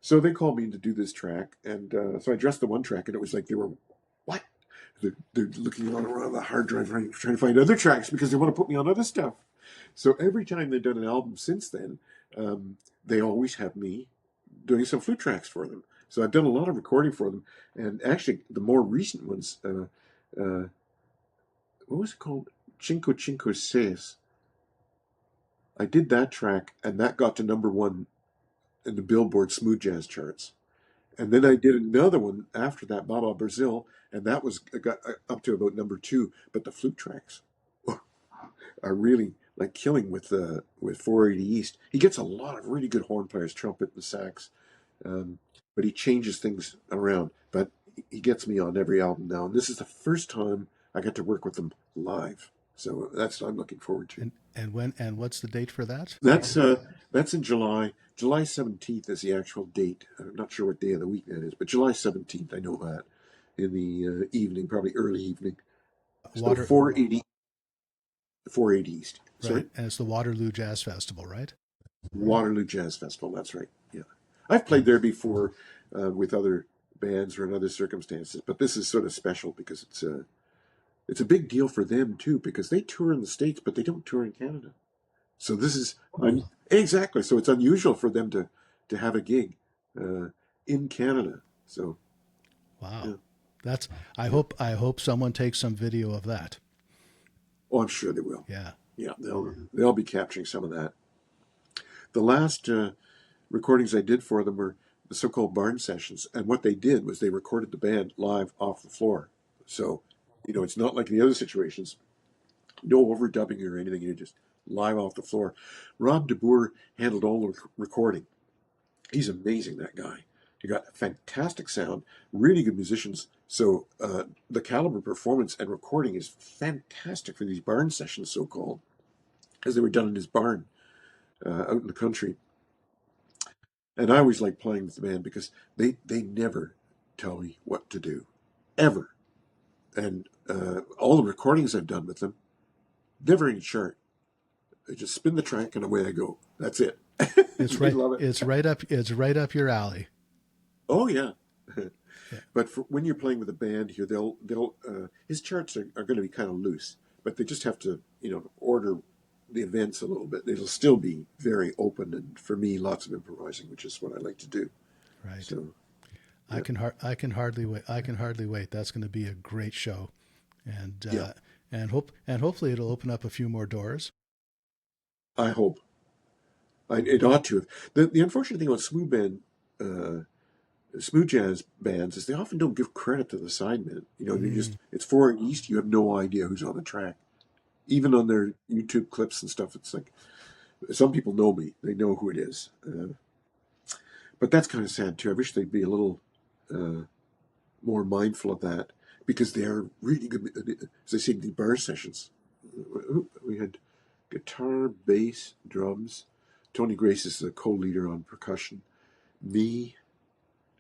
so they called me in to do this track, and so I dressed the one track, and it was like they were, what? They're looking all around the hard drive, trying to find other tracks because they want to put me on other stuff. So every time they've done an album since then, they always have me doing some flute tracks for them. So I've done a lot of recording for them, and actually the more recent ones, what was it called? Cinco Cinco Seis. I did that track, and that got to #1 in the Billboard smooth jazz charts. And then I did another one after that, Baba Brazil, and that was got up to about #2. But the flute tracks are really like killing with 480 East. He gets a lot of really good horn players, trumpet and sax, but he changes things around. But he gets me on every album now, and this is the first time I get to work with him live. So that's what I'm looking forward to. And what's the date for that? That's in July. July 17th is the actual date. I'm not sure what day of the week that is, but July 17th, I know that. In the evening, probably early evening. So Water 480 East. Sorry? Right, and it's the Waterloo Jazz Festival, right? Waterloo Jazz Festival, that's right. Yeah. I've played there before with other bands or in other circumstances, but this is sort of special because it's a big deal for them too, because they tour in the States, but they don't tour in Canada. So this is exactly. So it's unusual for them to have a gig in Canada. So Wow, yeah, that's. yeah. I hope someone takes some video of that. Oh, I'm sure they will. Yeah. Yeah, they'll be capturing some of that. The last recordings I did for them were the so-called barn sessions, and what they did was they recorded the band live off the floor. So it's not like the other situations. No overdubbing or anything. You're just live off the floor. Rob DeBoer handled all the recording. He's amazing, that guy. He got fantastic sound, really good musicians. So the caliber performance and recording is fantastic for these barn sessions, so called, because they were done in his barn out in the country. And I always like playing with the band because they never tell me what to do, ever. And all the recordings I've done with them, never any chart. I just spin the track and away I go. That's it. It's They right. love it. It's right up. It's right up your alley. Oh yeah. Yeah. But when you're playing with a band here, they'll his charts are going to be kind of loose, but they just have to order the events a little bit. It'll still be very open, and for me, lots of improvising, which is what I like to do. Right. So I yeah, can I can hardly wait. I can hardly wait. That's going to be a great show, and yeah. and hopefully it'll open up a few more doors. I hope it ought to have. The unfortunate thing about uh, smooth jazz bands is they often don't give credit to the sidemen. They Mm, just it's foreign east. You have no idea who's on the track, even on their YouTube clips and stuff. It's like some people know me; they know who it is. But that's kind of sad too. I wish they'd be a little uh, more mindful of that because they are really good. As I say, the bar sessions. We had guitar, bass, drums. Tony Grace is the co-leader on percussion. Me,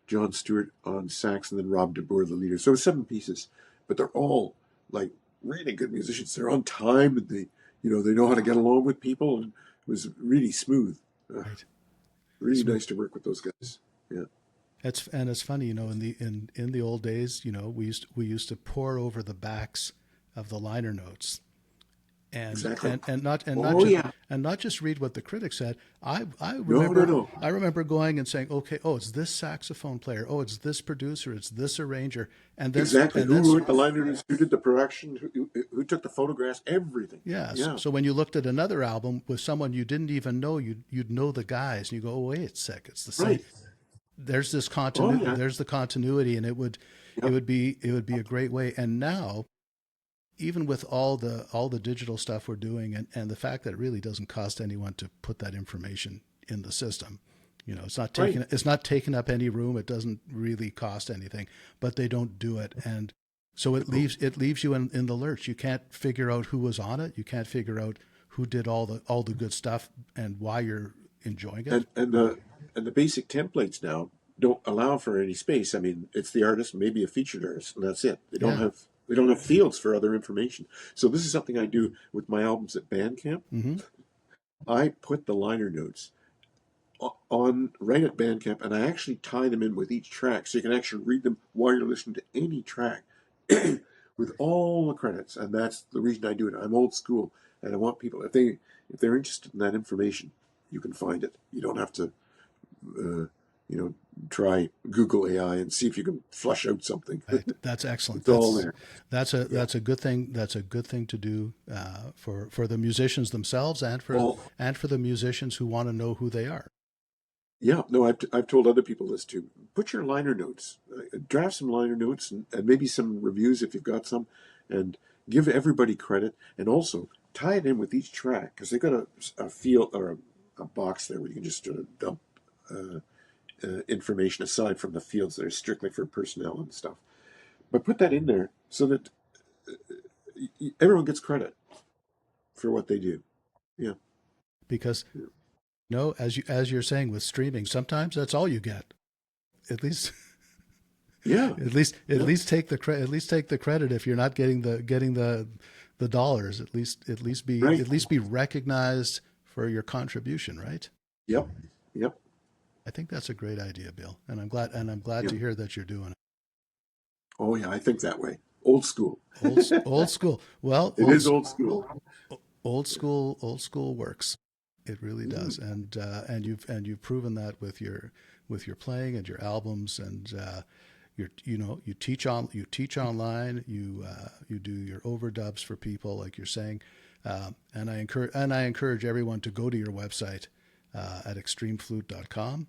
John Stewart on sax, and then Rob DeBoer, the leader. So 7 pieces, but they're all like really good musicians. They're on time, and they know how to get along with people, and it was really smooth. right. Really Smooth. nice to work with those guys. Yeah, It's funny, in the old days, we used to pour over the backs of the liner notes and exactly. not Oh just yeah. read what the critics said. No, no, no. I remember going and saying, okay, oh, it's this saxophone player, oh, it's this producer, it's this arranger, Exactly. and Who then wrote the liners? Who did the production? Who took the photographs? Everything. yeah. Yeah. So when you looked at another album with someone you didn't even know, you'd know the guys, and you go, oh wait, it's sick, it's the same. Right. There's this Oh continuity. yeah. There's the continuity, and Yep. it would be a great way. And now, even with all the digital stuff we're doing, and the fact that it really doesn't cost anyone to put that information in the system, Right. it's not taking up any room. It doesn't really cost anything, but they don't do it, and so No. it leaves you in the lurch. You can't figure out who was on it. You can't figure out who did all the good stuff and why you're enjoying it. And the basic templates now. don't allow for any space. I mean, it's the artist, maybe a featured artist, and that's it. Yeah. They don't have fields for other information. So this is something I do with my albums at Bandcamp. Mm-hmm. I put the liner notes on right at Bandcamp, and I actually tie them in with each track, so you can actually read them while you're listening to any track, with all the credits. And that's the reason I do it. I'm old school, and I want people, if they're interested in that information, you can find it. You don't have to, uh, you know, try Google AI and see if you can flush out something. Right. That's excellent. It's all there. That's a good thing. That's a good thing to do for the musicians themselves and for the musicians who want to know who they are. Yeah, no, I've told other people this too. Put your liner notes, draft some liner notes, and maybe some reviews if you've got some, and give everybody credit, and also tie it in with each track, because they've got a field or a box there where you can just sort of dump information aside from the fields that are strictly for personnel and stuff. But put that in there so that everyone gets credit for what they do. Yeah, Because no, as you're saying with streaming, sometimes that's all you get. At least yeah, at least take the credit if you're not getting the dollars. At least right. be recognized for your contribution, right? Yep, yep, I think that's a great idea, Bill, and I'm glad yep. to hear that you're doing it. Oh yeah, I think that way. Old school. Old school. Well, It is old school. old school works. It really does, and you've proven that with your playing and your albums, and you teach online, you do your overdubs for people like you're saying, and I encourage everyone to go to your website at extremeflute.com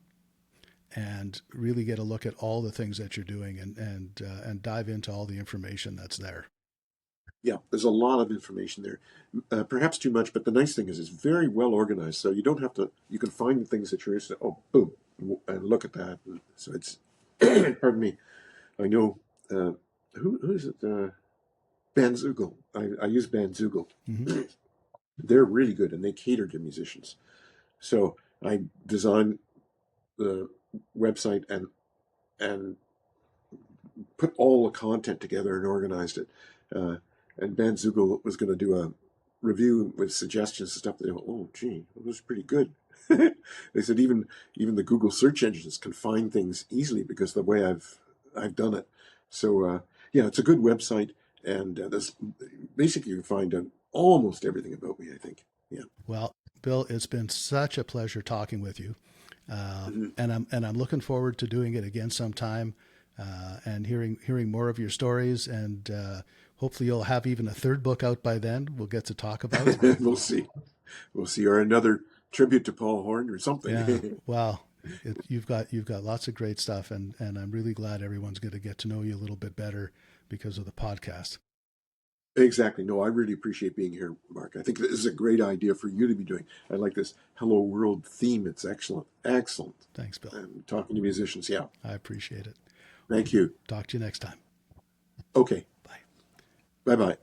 and really get a look at all the things that you're doing and dive into all the information that's there. Yeah, there's a lot of information there. Perhaps too much, but the nice thing is it's very well organized. So you don't have to, you can find the things that you're interested in. Oh, boom, and look at that. And so it's, pardon me, I know, who is it? Bandzoogle. I use Bandzoogle. Mm-hmm. They're really good and they cater to musicians. So I designed the website and put all the content together and organized it. Uh, and Bandzoogle was going to do a review with suggestions and stuff. They go, oh, gee, that was pretty good. They said even the Google search engines can find things easily because of the way I've done it. So yeah, it's a good website, and there's basically you can find out almost everything about me, I think. Yeah. Well, Bill, it's been such a pleasure talking with you, Mm-hmm. and I'm looking forward to doing it again sometime, and hearing more of your stories, and hopefully you'll have even a third book out by then. We'll get to talk about. We'll see. We'll see. Or another tribute to Paul Horn or something. Yeah. Well, you've got lots of great stuff, and I'm really glad everyone's going to get to know you a little bit better because of the podcast. Exactly. No, I really appreciate being here, Mark. I think this is a great idea for you to be doing. I like this Hello World theme. It's excellent. Excellent. Thanks, Bill. And talking to musicians. Yeah. I appreciate it. Thank you. Talk to you next time. Okay. Bye. Bye-bye.